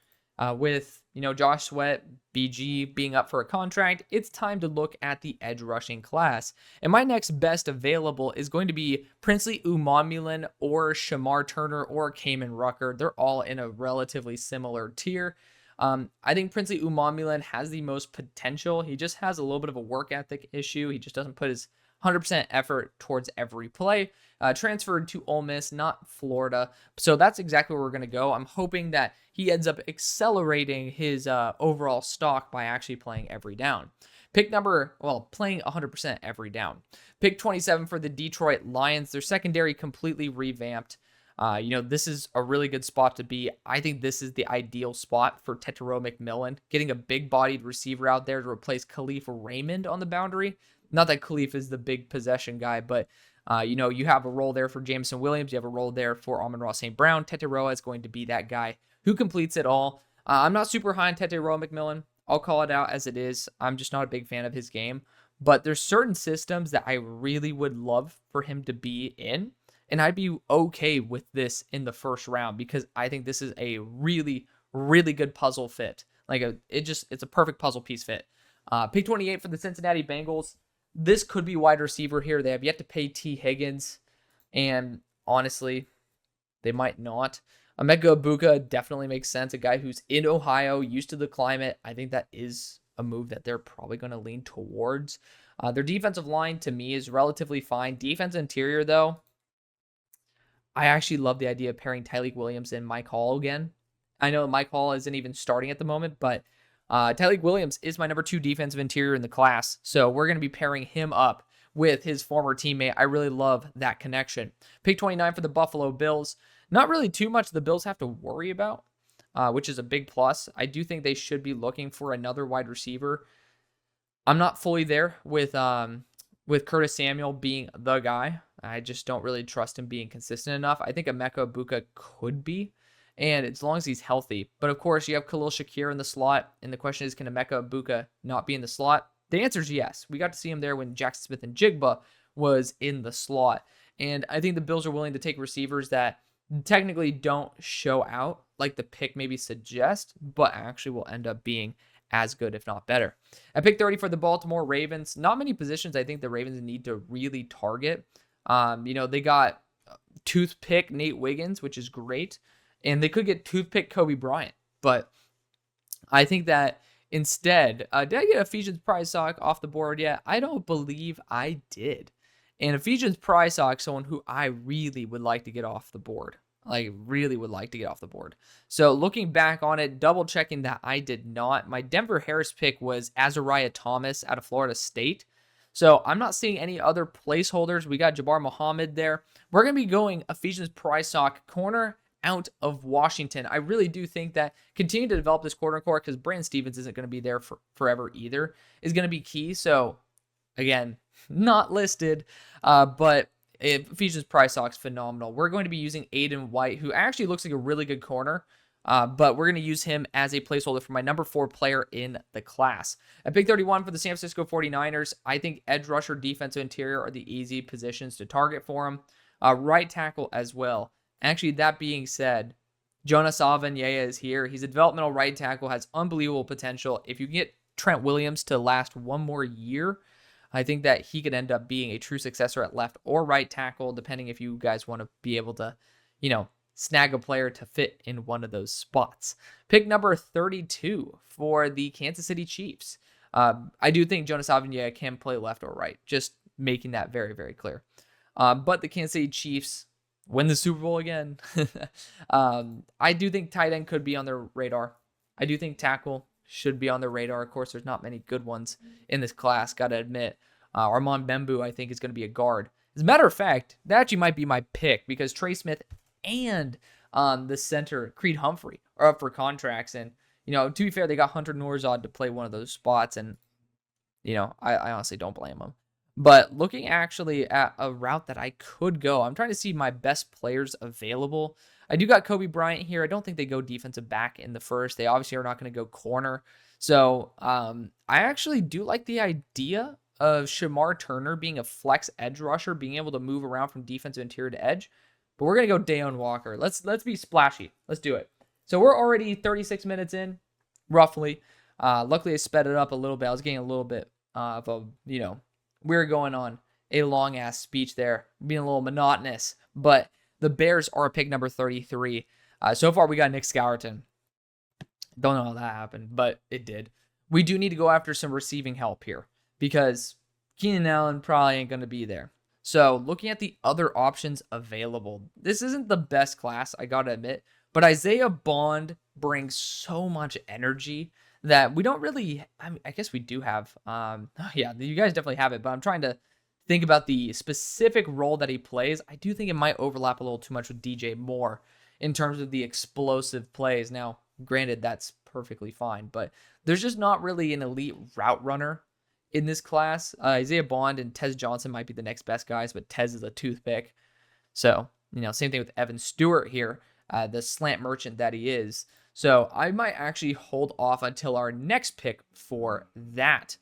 Speaker 1: With, Josh Sweat, BG being up for a contract, it's time to look at the edge rushing class. And my next best available is going to be Princely Umamulin or Shamar Turner or Kamen Rucker. They're all in a relatively similar tier. I think Princely Umamulin has the most potential. He just has a little bit of a work ethic issue. He just doesn't put his 100% effort towards every play. Transferred to Ole Miss, not Florida. So that's exactly where we're going to go. I'm hoping that he ends up accelerating his overall stock by actually playing every down. Playing 100% every down. Pick 27 for the Detroit Lions. Their secondary completely revamped. This is a really good spot to be. I think this is the ideal spot for Tetairoa McMillan, getting a big-bodied receiver out there to replace Khalif Raymond on the boundary. Not that Khalif is the big possession guy, but, you have a role there for Jameson Williams. You have a role there for Amon-Ra St. Brown. Tetairoa is going to be that guy who completes it all. I'm not super high on Tetairoa McMillan. I'll call it out as it is. I'm just not a big fan of his game. But there's certain systems that I really would love for him to be in. And I'd be okay with this in the first round because I think this is a really, really good puzzle fit. It's a perfect puzzle piece fit. Pick 28 for the Cincinnati Bengals. This could be wide receiver here. They have yet to pay T. Higgins. And honestly, they might not. Emeka Egbuka definitely makes sense. A guy who's in Ohio, used to the climate. I think that is a move that they're probably going to lean towards. Their defensive line, to me, is relatively fine. Defense interior, though, I actually love the idea of pairing Tyleik Williams and Mike Hall again. I know Mike Hall isn't even starting at the moment, but Tyleik Williams is my number 2 defensive interior in the class. So we're going to be pairing him up with his former teammate. I really love that connection. Pick 29 for the Buffalo Bills. Not really too much the Bills have to worry about, which is a big plus. I do think they should be looking for another wide receiver. I'm not fully there with Curtis Samuel being the guy. I just don't really trust him being consistent enough. I think Emeka Egbuka could be, and as long as he's healthy. But of course, you have Khalil Shakir in the slot, and the question is, can Emeka Egbuka not be in the slot? The answer is yes. We got to see him there when Jackson Smith and Jigba was in the slot. And I think the Bills are willing to take receivers that technically don't show out like the pick maybe suggests, but actually will end up being as good, if not better. At pick 30 for the Baltimore Ravens, not many positions I think the Ravens need to really target. They got toothpick Nate Wiggins, which is great, and they could get toothpick Kobe Bryant, but I think that instead, did I get Ephesians Prysock off the board yet? I don't believe I did. And Ephesians Prysock, someone who I really would like to get off the board. So looking back on it, double checking that I did not. My Denver Harris pick was Azariah Thomas out of Florida State. So I'm not seeing any other placeholders. We got Jabbar Muhammad there. We're going to be going Ephesians Prysock, corner out of Washington. I really do think that continuing to develop this corner core, because Brandon Stevens isn't going to be there forever either, is going to be key. So again, not listed, but Ephesians Prysock's phenomenal. We're going to be using Aiden White, who actually looks like a really good corner, but we're going to use him as a placeholder for my number 4 player in the class. At pick 31 for the San Francisco 49ers, I think edge rusher, defensive interior are the easy positions to target for him. Right tackle as well. Actually, that being said, Jonas Avanyea is here. He's a developmental right tackle, has unbelievable potential. If you get Trent Williams to last one more year, I think that he could end up being a true successor at left or right tackle, depending if you guys want to be able to, snag a player to fit in one of those spots. Pick number 32 for the Kansas City Chiefs. I do think Jonas Avanyea can play left or right, just making that very, very clear. But the Kansas City Chiefs win the Super Bowl again. I do think tight end could be on their radar. I do think tackle should be on their radar. Of course, there's not many good ones in this class, got to admit. Armand Bembou, I think, is going to be a guard. As a matter of fact, that actually might be my pick because Trey Smith and the center, Creed Humphrey, are up for contracts. And, to be fair, they got Hunter Norzad to play one of those spots. And, I honestly don't blame them. But looking actually at a route that I could go, I'm trying to see my best players available. I do got Kobe Bryant here. I don't think they go defensive back in the first. They obviously are not going to go corner. So I actually do like the idea of Shamar Turner being a flex edge rusher, being able to move around from defensive interior to edge. But we're going to go Dayon Walker. Let's be splashy. Let's do it. So we're already 36 minutes in, roughly. Luckily, I sped it up a little bit. I was getting a little bit of a, we're going on a long-ass speech there, being a little monotonous. But the Bears are pick number 33. So far, we got Nick Scourton. Don't know how that happened, but it did. We do need to go after some receiving help here because Keenan Allen probably ain't going to be there. So looking at the other options available, this isn't the best class, I got to admit, but Isaiah Bond brings so much energy that we don't really, I guess we do have, yeah, you guys definitely have it, but I'm trying to think about the specific role that he plays. I do think it might overlap a little too much with DJ Moore in terms of the explosive plays. Now, granted, that's perfectly fine, but there's just not really an elite route runner in this class. Isaiah Bond and Tez Johnson might be the next best guys, but Tez is a toothpick. So, same thing with Evan Stewart here, the slant merchant that he is. So I might actually hold off until our next pick for that.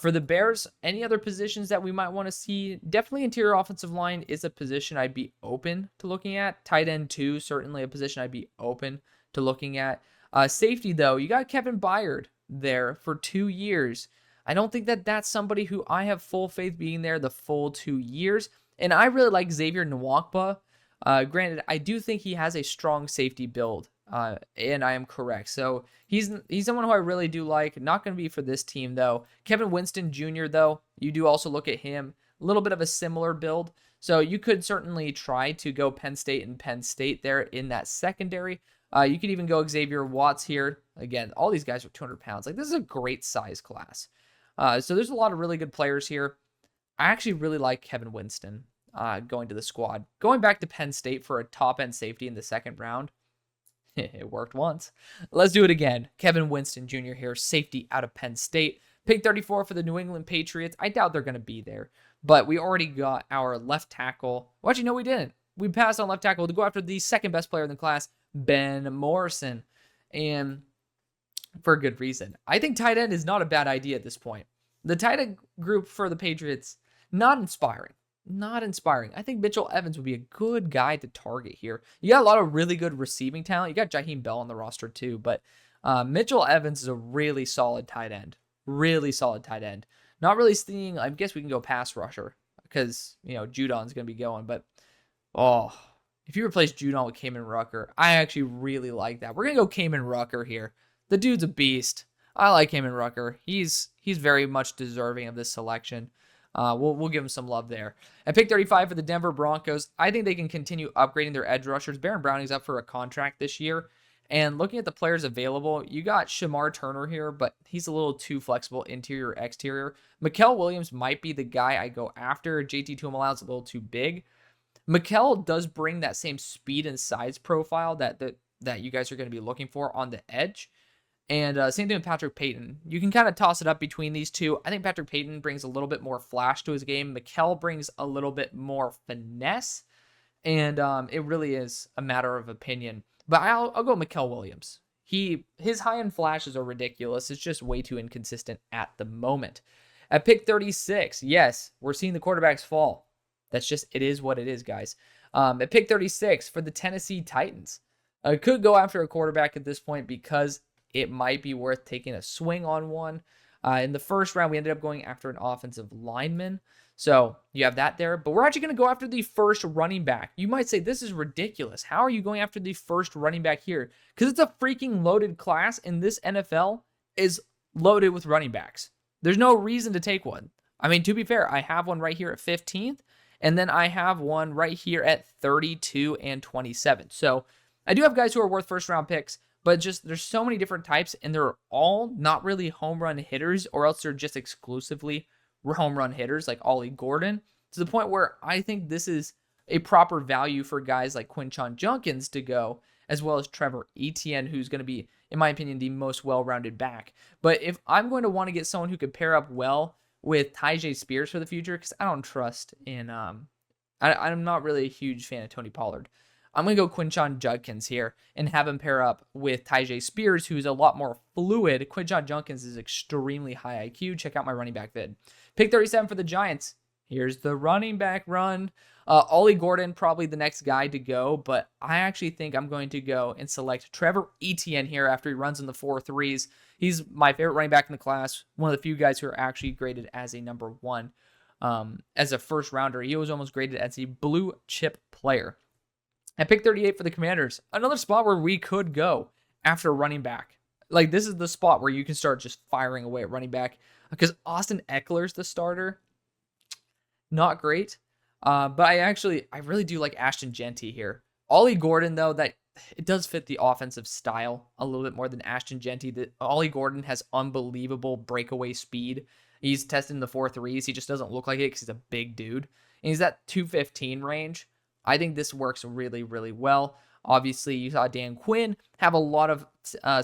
Speaker 1: For the Bears, any other positions that we might want to see? Definitely interior offensive line is a position I'd be open to looking at. Tight end too, certainly a position I'd be open to looking at. Safety though, you got Kevin Byard there for 2 years. I don't think that that's somebody who I have full faith being there the full 2 years. And I really like Xavier Nwankpa. Granted, I do think he has a strong safety build. And I am correct. So he's someone who I really do like. Not going to be for this team, though. Kevin Winston Jr., though, you do also look at him. A little bit of a similar build. So you could certainly try to go Penn State and Penn State there in that secondary. You could even go Xavier Watts here. Again, all these guys are 200 pounds. Like, this is a great size class. So there's a lot of really good players here. I actually really like Kevin Winston going to the squad. Going back to Penn State for a top-end safety in the second round. It worked once. Let's do it again. Kevin Winston Jr. here, safety out of Penn State. Pick 34 for the New England Patriots. I doubt they're going to be there, but we already got our left tackle. Well, actually, no, we didn't. We passed on left tackle to go after the second best player in the class, Ben Morrison, and for a good reason. I think tight end is not a bad idea at this point. The tight end group for the Patriots, not inspiring. Not inspiring. I think Mitchell Evans would be a good guy to target here. You got a lot of really good receiving talent. You got Jaheim Bell on the roster too, but Mitchell Evans is a really solid tight end. Really solid tight end. Not really seeing, I guess we can go pass rusher because, Judon's going to be going, but if you replace Judon with Kamen Rucker, I actually really like that. We're going to go Kamen Rucker here. The dude's a beast. I like Kamen Rucker. He's very much deserving of this selection. We'll give him some love there. At pick 35 for the Denver Broncos, I think they can continue upgrading their edge rushers. Baron Browning's up for a contract this year. And looking at the players available, you got Shamar Turner here, but he's a little too flexible interior, exterior. Mikael Williams might be the guy I go after. JT Tuimoloau's a little too big. Mikael does bring that same speed and size profile that you guys are going to be looking for on the edge. And same thing with Patrick Payton. You can kind of toss it up between these two. I think Patrick Payton brings a little bit more flash to his game. Mikael brings a little bit more finesse. And it really is a matter of opinion. But I'll go Mikael Williams. His high-end flashes are ridiculous. It's just way too inconsistent at the moment. At pick 36, yes, we're seeing the quarterbacks fall. That's just, it is what it is, guys. At pick 36 for the Tennessee Titans. I could go after a quarterback at this point because it might be worth taking a swing on one. In the first round, we ended up going after an offensive lineman. So you have that there. But we're actually going to go after the first running back. You might say, this is ridiculous. How are you going after the first running back here? Because it's a freaking loaded class, and this NFL is loaded with running backs. There's no reason to take one. I mean, to be fair, I have one right here at 15th, and then I have one right here at 32 and 27. So I do have guys who are worth first-round picks, but just there's so many different types, and they're all not really home run hitters, or else they're just exclusively home run hitters like Ollie Gordon, to the point where I think this is a proper value for guys like Quinshon Judkins to go, as well as Trevor Etienne, who's going to be, in my opinion, the most well-rounded back. But if I'm going to want to get someone who could pair up well with Tyjae Spears for the future, because I don't trust in, I'm not really a huge fan of Tony Pollard. I'm going to go Quinshon Judkins here and have him pair up with Tyjae Spears, who's a lot more fluid. Quinshon Judkins is extremely high IQ. Check out my running back vid. Pick 37 for the Giants. Here's the running back run. Ollie Gordon, probably the next guy to go, but I actually think I'm going to go and select Trevor Etienne here after he runs in the 4.3s. He's my favorite running back in the class, one of the few guys who are actually graded as a number one. As a first rounder, he was almost graded as a blue chip player. At pick 38 for the Commanders, another spot where we could go after running back. Like, this is the spot where you can start just firing away at running back, because Austin Eckler's the starter. Not great. But I really do like Ashton Jeanty here. Ollie Gordon, though, that it does fit the offensive style a little bit more than Ashton Jeanty. Ollie Gordon has unbelievable breakaway speed. He's tested in the 4.3s. He just doesn't look like it because he's a big dude. And he's that 215 range. I think this works really, really well. Obviously, you saw Dan Quinn have a lot of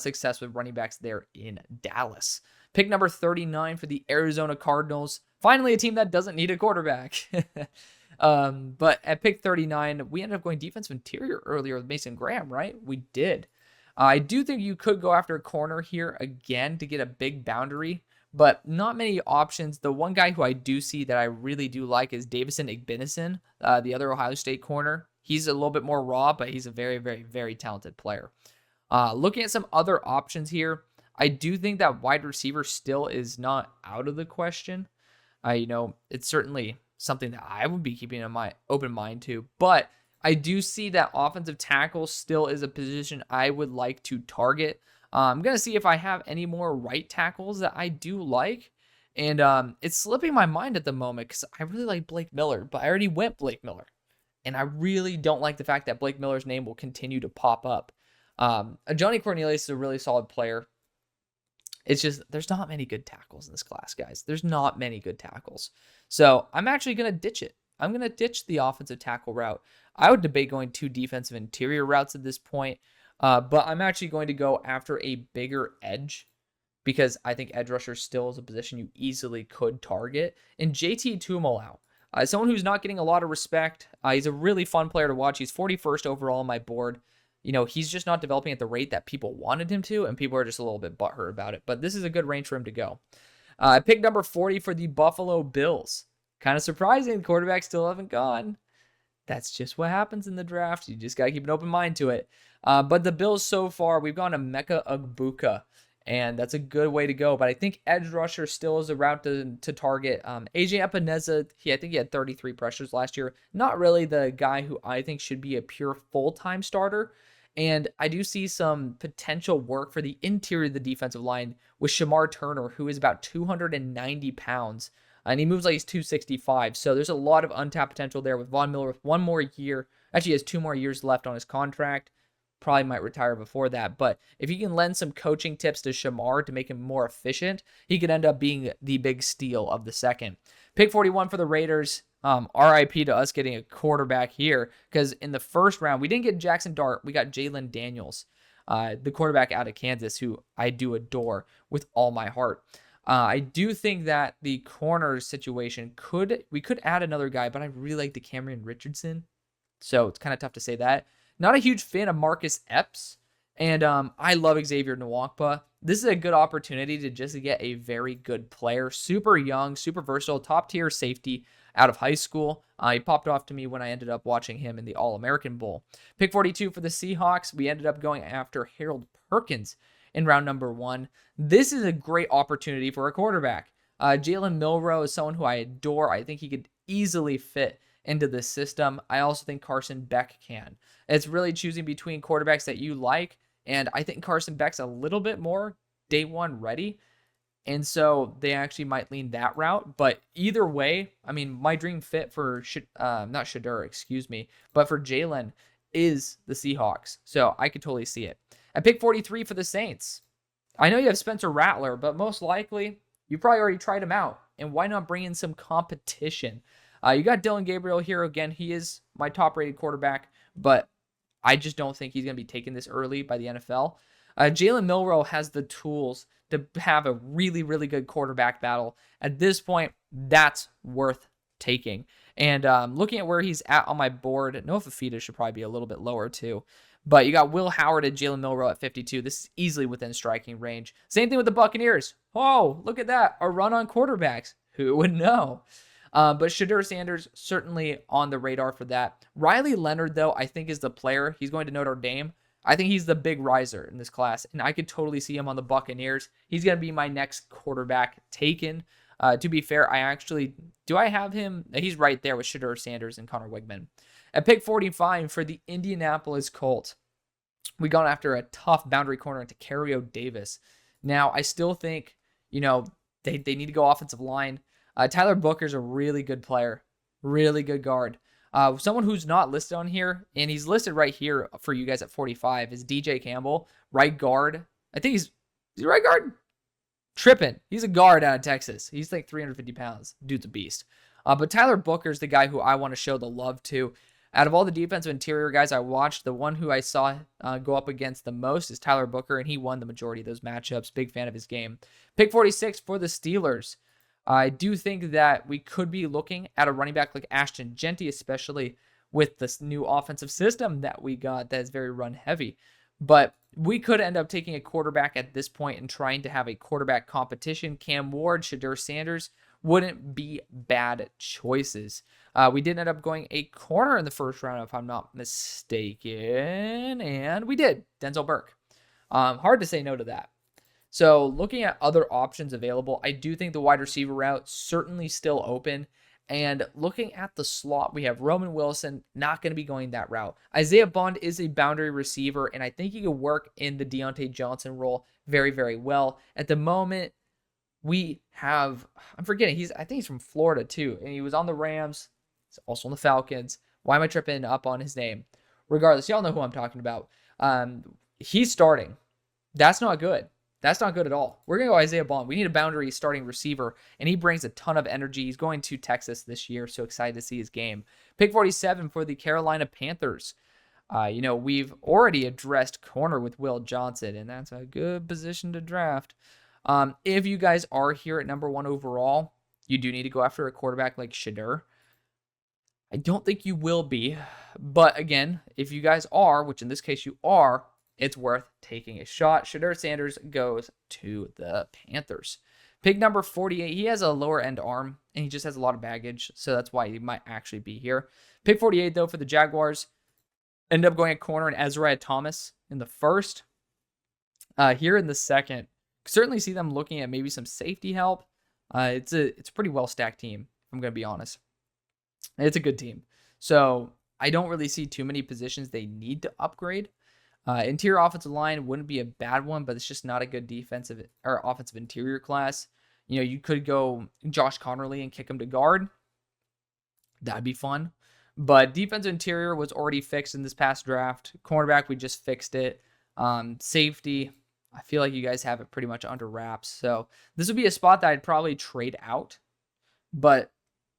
Speaker 1: success with running backs there in Dallas. Pick number 39 for the Arizona Cardinals. Finally, a team that doesn't need a quarterback. But at pick 39, we ended up going defensive interior earlier with Mason Graham, right? We did. I do think you could go after a corner here again to get a big boundary, but not many options. The one guy who I do see that I really do like is Davison Igbinison, the other Ohio State corner. He's a little bit more raw, but he's a very, very, very talented player. Looking at some other options here, I do think that wide receiver still is not out of the question. It's certainly something that I would be keeping an open mind to, but I do see that offensive tackle still is a position I would like to target. I'm going to see if I have any more right tackles that I do like, and it's slipping my mind at the moment because I really like Blake Miller, but I already went Blake Miller, and I really don't like the fact that Blake Miller's name will continue to pop up. Johnny Cornelius is a really solid player. It's just, there's not many good tackles in this class, guys. There's not many good tackles. So I'm actually going to ditch it. I'm going to ditch the offensive tackle route. I would debate going 2 defensive interior routes at this point, but I'm actually going to go after a bigger edge because I think edge rusher still is a position you easily could target. And JT Tuimoloau, someone who's not getting a lot of respect. He's a really fun player to watch. He's 41st overall on my board. He's just not developing at the rate that people wanted him to, and people are just a little bit butthurt about it. But this is a good range for him to go. Pick number 40 for the Buffalo Bills. Kind of surprising, the quarterback still haven't gone. That's just what happens in the draft. You just got to keep an open mind to it. But the Bills so far, we've gone to Mecca Agbuka, and that's a good way to go. But I think edge rusher still is a route to target. AJ Epineza, I think he had 33 pressures last year. Not really the guy who I think should be a pure full-time starter. And I do see some potential work for the interior of the defensive line with Shamar Turner, who is about 290 pounds. And he moves like he's 265. So there's a lot of untapped potential there with Von Miller with 1 more year. Actually, he has 2 more years left on his contract. Probably might retire before that. But if you can lend some coaching tips to Shamar to make him more efficient, he could end up being the big steal of the second. Pick 41 for the Raiders. RIP to us getting a quarterback here, because in the first round, we didn't get Jackson Dart. We got Jalen Daniels, the quarterback out of Kansas, who I do adore with all my heart. I do think that the corner situation we could add another guy, but I really like DeCameron Richardson. So it's kind of tough to say that. Not a huge fan of Marcus Epps, and I love Xavier Nwankpa. This is a good opportunity to just get a very good player. Super young, super versatile, top-tier safety. out of high school. He popped off to me when I ended up watching him in the All-American Bowl. Pick 42 for the Seahawks. We ended up going after Harold Perkins in round number 1. This is a great opportunity for a quarterback. Jalen Milroe is someone who I adore. I think he could easily fit into this system. I also think Carson Beck can. It's really choosing between quarterbacks that you like, and I think Carson Beck's a little bit more day one ready, and so they actually might lean that route. But either way, I mean, my dream fit for not Shadur, excuse me, but for Jalen is the Seahawks. So I could totally see it. At pick 43 for the Saints, I know you have Spencer Rattler, but most likely you probably already tried him out. And why not bring in some competition? You got Dylan Gabriel here. Again, he is my top-rated quarterback, but I just don't think he's going to be taken this early by the NFL. Jalen Milroe has the tools to have a really, really good quarterback battle. At this point, that's worth taking. And looking at where he's at on my board, Noah Fafita should probably be a little bit lower too. But you got Will Howard and Jalen Milroe at 52. This is easily within striking range. Same thing with the Buccaneers. Oh, look at that. A run on quarterbacks. Who would know? But Shadur Sanders, certainly on the radar for that. Riley Leonard, though, I think is the player. He's going to Notre Dame. I think he's the big riser in this class, and I could totally see him on the Buccaneers. He's going to be my next quarterback taken. To be fair, do I have him? He's right there with Shadur Sanders and Connor Wigman. At pick 45 for the Indianapolis Colts, we got after a tough boundary corner into Tacario Davis. Now, I still think, they need to go offensive line. Tyler Booker's a really good player, really good guard. Someone who's not listed on here, and he's listed right here for you guys at 45, is DJ Campbell, right guard. I think he's right guard? Tripping. He's a guard out of Texas. He's like 350 pounds. Dude's a beast. But Tyler Booker's the guy who I want to show the love to. Out of all the defensive interior guys I watched, the one who I saw go up against the most is Tyler Booker, and he won the majority of those matchups. Big fan of his game. Pick 46 for the Steelers. I do think that we could be looking at a running back like Ashton Genty, especially with this new offensive system that we got that is very run heavy. But we could end up taking a quarterback at this point and trying to have a quarterback competition. Cam Ward, Shadur Sanders wouldn't be bad choices. We did end up going a corner in the first round, if I'm not mistaken, and we did. Denzel Burke. Hard to say no to that. So looking at other options available, I do think the wide receiver route certainly still open. And looking at the slot, we have Roman Wilson, not going to be going that route. Isaiah Bond is a boundary receiver, and I think he could work in the Deontay Johnson role very, very well. At the moment, we have, I'm forgetting, I think he's from Florida too, and he was on the Rams. He's also on the Falcons. Why am I tripping up on his name? Regardless, y'all know who I'm talking about. He's starting. That's not good. That's not good at all. We're going to go Isaiah Bond. We need a boundary starting receiver, and he brings a ton of energy. He's going to Texas this year, so excited to see his game. Pick 47 for the Carolina Panthers. We've already addressed corner with Will Johnson, and that's a good position to draft. If you guys are here at number 1 overall, you do need to go after a quarterback like Shadur. I don't think you will be, but again, if you guys are, which in this case you are, it's worth taking a shot. Shadur Sanders goes to the Panthers. Pick number 48, he has a lower end arm, and he just has a lot of baggage, so that's why he might actually be here. Pick 48, though, for the Jaguars. End up going at corner and Ezra Thomas in the first. Here in the second, certainly see them looking at maybe some safety help. It's a pretty well-stacked team, if I'm going to be honest. It's a good team. So I don't really see too many positions they need to upgrade. Interior offensive line wouldn't be a bad one, but it's just not a good defensive or offensive interior class. You could go Josh Connerly and kick him to guard. That'd be fun. But defensive interior was already fixed in this past draft. Cornerback, we just fixed it. Safety, I feel like you guys have it pretty much under wraps. So this would be a spot that I'd probably trade out, but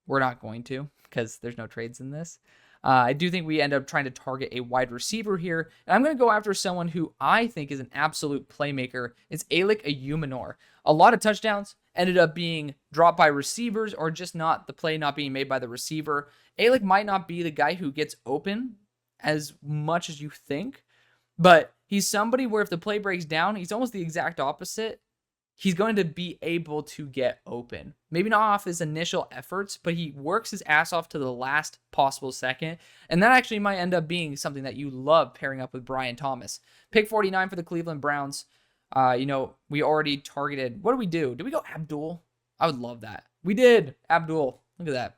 Speaker 1: we're not going to because there's no trades in this. I do think we end up trying to target a wide receiver here. And I'm going to go after someone who I think is an absolute playmaker. It's Alec Ayumanor. A lot of touchdowns ended up being dropped by receivers or just not the play not being made by the receiver. Alec might not be the guy who gets open as much as you think, but he's somebody where if the play breaks down, he's almost the exact opposite. he's going to be able to get open. Maybe not off his initial efforts, but he works his ass off to the last possible second. And that actually might end up being something that you love pairing up with Brian Thomas. Pick 49 for the Cleveland Browns. We already targeted. What do we do? Did we go Abdul? I would love that. We did. Abdul. Look at that.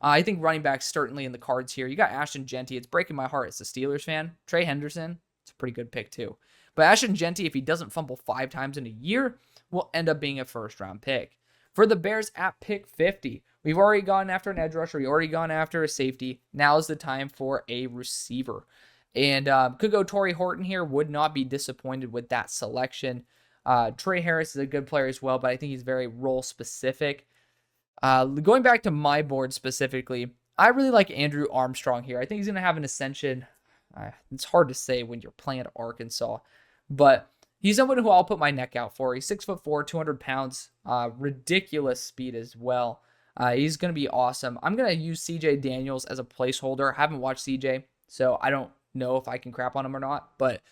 Speaker 1: I think running back's certainly in the cards here. You got Ashton Genty. It's breaking my heart as a Steelers fan. Trey Henderson. It's a pretty good pick too. But Ashton Genty, if he doesn't fumble 5 times in a year, will end up being a first-round pick. For the Bears at pick 50, we've already gone after an edge rusher. We've already gone after a safety. Now is the time for a receiver. And could go Torrey Horton here. Would not be disappointed with that selection. Trey Harris is a good player as well, but I think he's very role-specific. Going back to my board specifically, I really like Andrew Armstrong here. I think he's going to have an ascension. It's hard to say when you're playing at Arkansas, but he's someone who I'll put my neck out for. He's 6'4", 200 pounds, ridiculous speed as well. He's going to be awesome. I'm going to use CJ Daniels as a placeholder. I haven't watched CJ, so I don't know if I can crap on him or not, but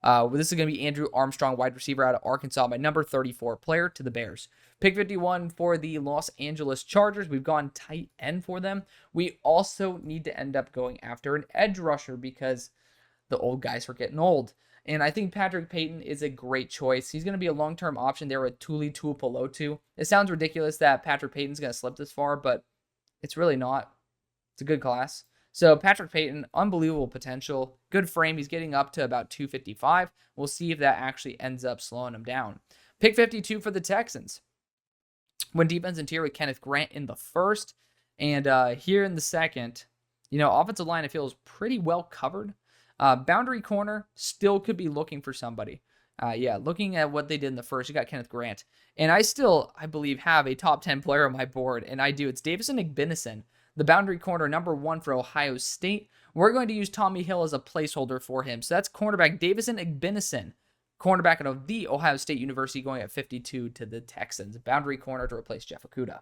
Speaker 1: this is going to be Andrew Armstrong, wide receiver out of Arkansas, my number 34 player to the Bears. Pick 51 for the Los Angeles Chargers. We've gone tight end for them. We also need to end up going after an edge rusher because the old guys are getting old. And I think Patrick Payton is a great choice. He's going to be a long-term option there with Tuli Tuipulotu. It sounds ridiculous that Patrick Payton's going to slip this far, but it's really not. It's a good class. So Patrick Payton, unbelievable potential, good frame. He's getting up to about 255. We'll see if that actually ends up slowing him down. Pick 52 for the Texans. When defense interior with Kenneth Grant in the first, and here in the second, offensive line I feel is pretty well covered. Boundary corner still could be looking for somebody. Looking at what they did in the first, you got Kenneth Grant, and I believe have a top 10 player on my board, and I do. It's Davison Igbinison. The boundary corner, number 1 for Ohio State. We're going to use Tommy Hill as a placeholder for him. So that's cornerback Davison Igbinison, cornerback out of the Ohio State University, going at 52 to the Texans. Boundary corner to replace Jeff Okudah.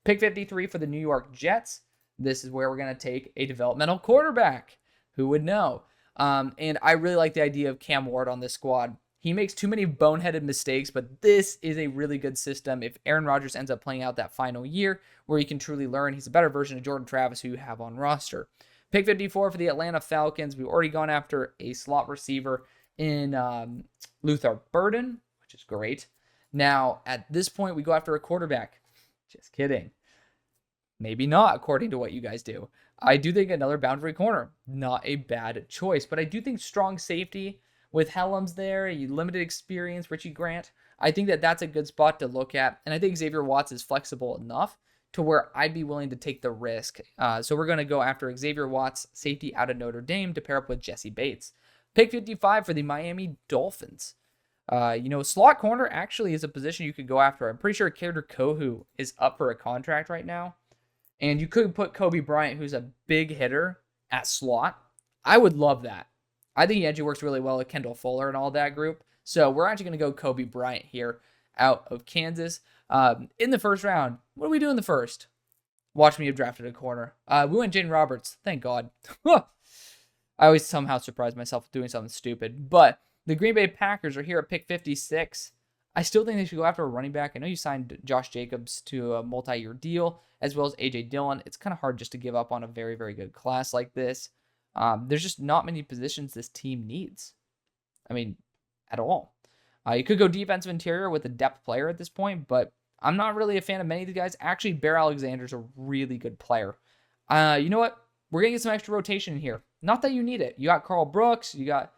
Speaker 1: Pick 53 for the New York Jets. This is where we're going to take a developmental quarterback. Who would know? And I really like the idea of Cam Ward on this squad. He makes too many boneheaded mistakes, but this is a really good system. If Aaron Rodgers ends up playing out that final year where he can truly learn, he's a better version of Jordan Travis who you have on roster. Pick 54 for the Atlanta Falcons. We've already gone after a slot receiver in Luther Burden, which is great. Now, at this point, we go after a quarterback. Just kidding. Maybe not, according to what you guys do. I do think another boundary corner, not a bad choice, but I do think strong safety with Helms there, limited experience, Richie Grant. I think that's a good spot to look at, and I think Xavier Watts is flexible enough to where I'd be willing to take the risk. So we're going to go after Xavier Watts, safety out of Notre Dame, to pair up with Jesse Bates. Pick 55 for the Miami Dolphins. Slot corner actually is a position you could go after. I'm pretty sure Kader Kohu is up for a contract right now. And you could put Kobe Bryant, who's a big hitter, at slot. I would love that. I think he actually works really well with Kendall Fuller and all that group. So we're actually going to go Kobe Bryant here out of Kansas. In the first round, what do we do in the first? Watch me have drafted a corner. We went Jaden Roberts. Thank God. I always somehow surprise myself with doing something stupid. But the Green Bay Packers are here at pick 56. I still think they should go after a running back. I know you signed Josh Jacobs to a multi-year deal, as well as A.J. Dillon. It's kind of hard just to give up on a very, very good class like this. There's just not many positions this team needs. At all. You could go defensive interior with a depth player at this point, but I'm not really a fan of many of the guys. Actually, Bear Alexander's a really good player. You know what? We're going to get some extra rotation in here. Not that you need it. You got Carl Brooks. You got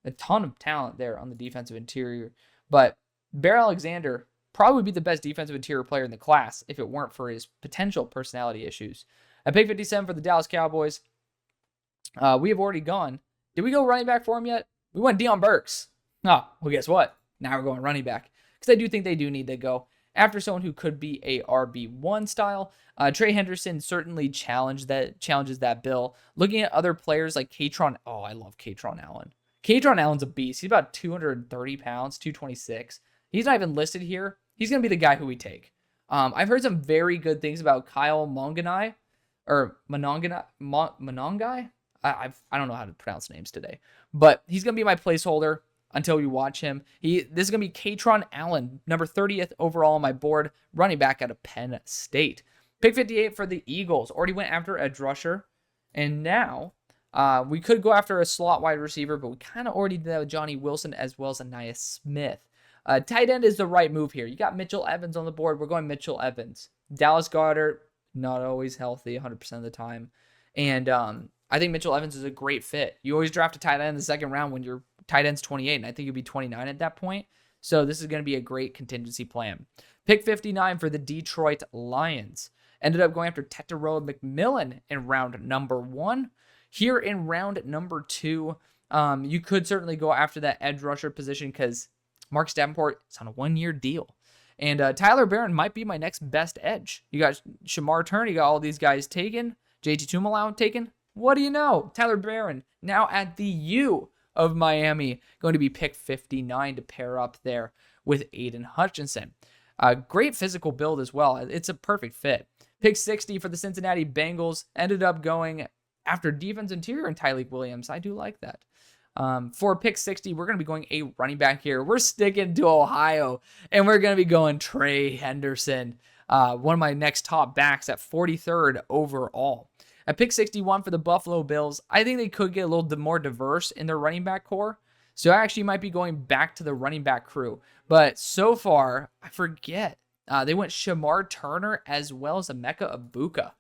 Speaker 1: a ton of talent there on the defensive interior. But Bear Alexander probably be the best defensive interior player in the class if it weren't for his potential personality issues. At pick 57 for the Dallas Cowboys, we have already gone. Did we go running back for him yet? We went Deion Burks. Well, guess what? Now we're going running back. Because I do think they do need to go after someone who could be a RB1 style. Trey Henderson certainly challenges that bill. Looking at other players like Katron. Oh, I love Katron Allen. Katron Allen's a beast. He's about 230 pounds, 226. He's not even listed here. He's going to be the guy who we take. I've heard some very good things about Kyle Monganai. Or Monongai? I don't know how to pronounce names today. But he's going to be my placeholder. until you watch him. This is going to be Katron Allen, number 30th overall on my board, running back out of Penn State. Pick 58 for the Eagles. Already went after edge rusher. And now we could go after a slot wide receiver, but we kind of already did that with Johnny Wilson as well as Anaya Smith. Tight end is the right move here. You got Mitchell Evans on the board. We're going Mitchell Evans. Dallas Goedert, not always healthy 100% of the time. And I think Mitchell Evans is a great fit. You always draft a tight end in the second round when your tight end's 28, and I think you'll be 29 at that point. So this is going to be a great contingency plan. Pick 59 for the Detroit Lions. Ended up going after Tetairoa McMillan in round number 1. Here in round number 2, you could certainly go after that edge rusher position because Mark Davenport is on a 1-year deal. And Tyler Barron might be my next best edge. You got Shamar Turner, you got all these guys taken. JT Tuimoloau taken. What do you know? Tyler Barron now at the U of Miami, going to be pick 59 to pair up there with Aiden Hutchinson. Great physical build as well. It's a perfect fit. Pick 60 for the Cincinnati Bengals. Ended up going after defense interior and Tyleik Williams. I do like that. For pick 60, we're going to be going a running back here. We're sticking to Ohio, and we're going to be going Trey Henderson, one of my next top backs at 43rd overall. At pick 61 for the Buffalo Bills, I think they could get a little more diverse in their running back core. So I actually might be going back to the running back crew. But so far, I forget. They went Shamar Turner as well as Emeka Egbuka.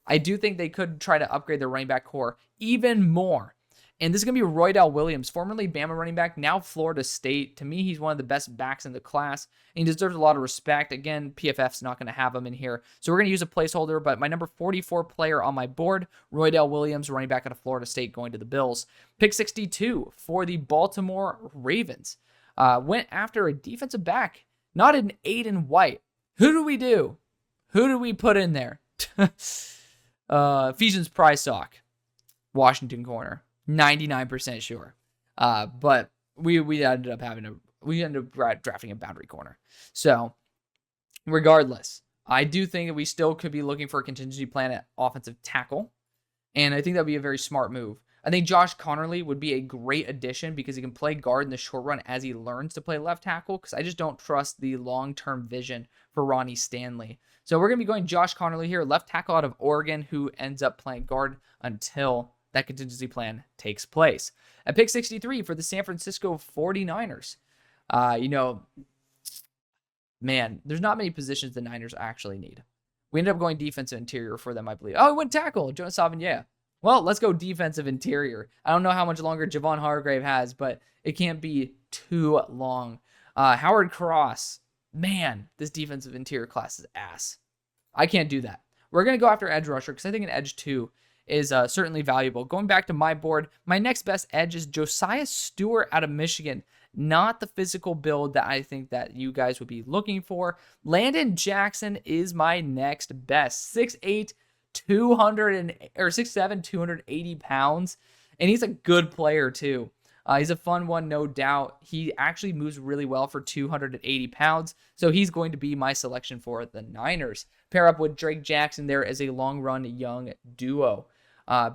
Speaker 1: I do think they could try to upgrade their running back core even more. And this is going to be Roydell Williams, formerly Bama running back, now Florida State. To me, he's one of the best backs in the class, and he deserves a lot of respect. Again, PFF's not going to have him in here. So we're going to use a placeholder, but my number 44 player on my board, Roydell Williams, running back out of Florida State, going to the Bills. Pick 62 for the Baltimore Ravens. Went after a defensive back, not an Aiden White. Who do we do? Who do we put in there? Ephesians Prysock, Washington corner. 99% sure. But we ended up drafting a boundary corner. So regardless, I do think that we still could be looking for a contingency plan at offensive tackle. And I think that would be a very smart move. I think Josh Connerly would be a great addition because he can play guard in the short run as he learns to play left tackle, because I just don't trust the long-term vision for Ronnie Stanley. So we're going to be going Josh Connerly here, left tackle out of Oregon, who ends up playing guard until that contingency plan takes place. At pick 63 for the San Francisco 49ers. Man, there's not many positions the Niners actually need. We ended up going defensive interior for them, I believe. Oh, it went tackle, Jonas Savigny. Well, let's go defensive interior. I don't know how much longer Javon Hargrave has, but it can't be too long. Howard Cross. Man, this defensive interior class is ass. I can't do that. We're going to go after edge rusher because I think an edge 2 is certainly valuable. Going back to my board, my next best edge is Josiah Stewart out of Michigan. Not the physical build that I think that you guys would be looking for. Landon Jackson is my next best. 6'8", 6'7", 280 pounds. And he's a good player too. He's a fun one, no doubt. He actually moves really well for 280 pounds. So he's going to be my selection for the Niners. Pair up with Drake Jackson there as a long-run young duo.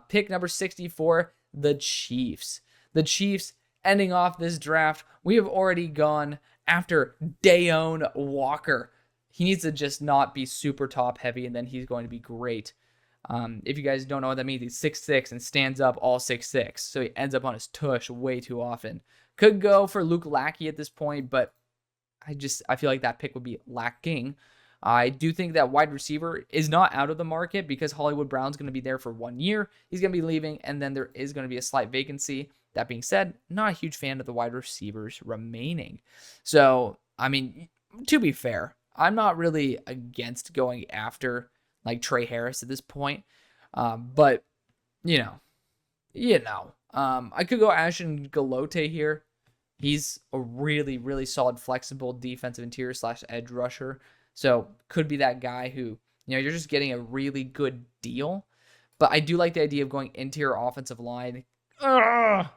Speaker 1: Pick number 64, the Chiefs. The Chiefs ending off this draft. We have already gone after Dayon Walker. He needs to just not be super top heavy, and then he's going to be great. If you guys don't know what that means, he's 6'6" and stands up all 6'6". So he ends up on his tush way too often. Could go for Luke Lackey at this point, but I feel like that pick would be lacking. I do think that wide receiver is not out of the market because Hollywood Brown's going to be there for 1 year. He's going to be leaving, and then there is going to be a slight vacancy. That being said, not a huge fan of the wide receivers remaining. So, I mean, to be fair, I'm not really against going after like Trey Harris at this point. But, I could go Ashton Galote here. He's a really, really solid, flexible defensive interior / edge rusher. So could be that guy who, you're just getting a really good deal. But I do like the idea of going interior offensive line. I'm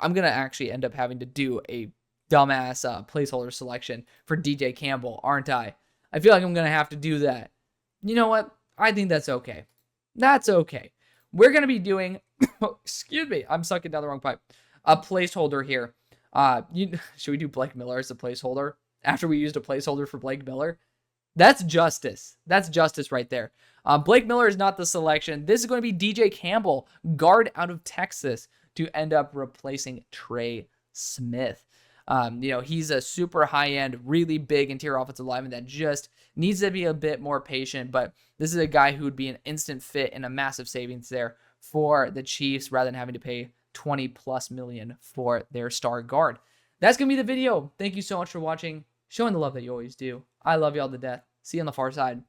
Speaker 1: going to actually end up having to do a dumbass placeholder selection for DJ Campbell, aren't I? I feel like I'm going to have to do that. You know what? I think that's okay. That's okay. We're going to be doing, excuse me, I'm sucking down the wrong pipe. A placeholder here. Should we do Blake Miller as a placeholder after we used a placeholder for Blake Miller? That's justice. That's justice right there. Blake Miller is not the selection. This is going to be DJ Campbell, guard out of Texas, to end up replacing Trey Smith. He's a super high-end, really big interior offensive lineman that just needs to be a bit more patient, but this is a guy who would be an instant fit and a massive savings there for the Chiefs rather than having to pay $20+ million for their star guard. That's going to be the video. Thank you so much for watching, showing the love that you always do. I love y'all to death. See you on the far side.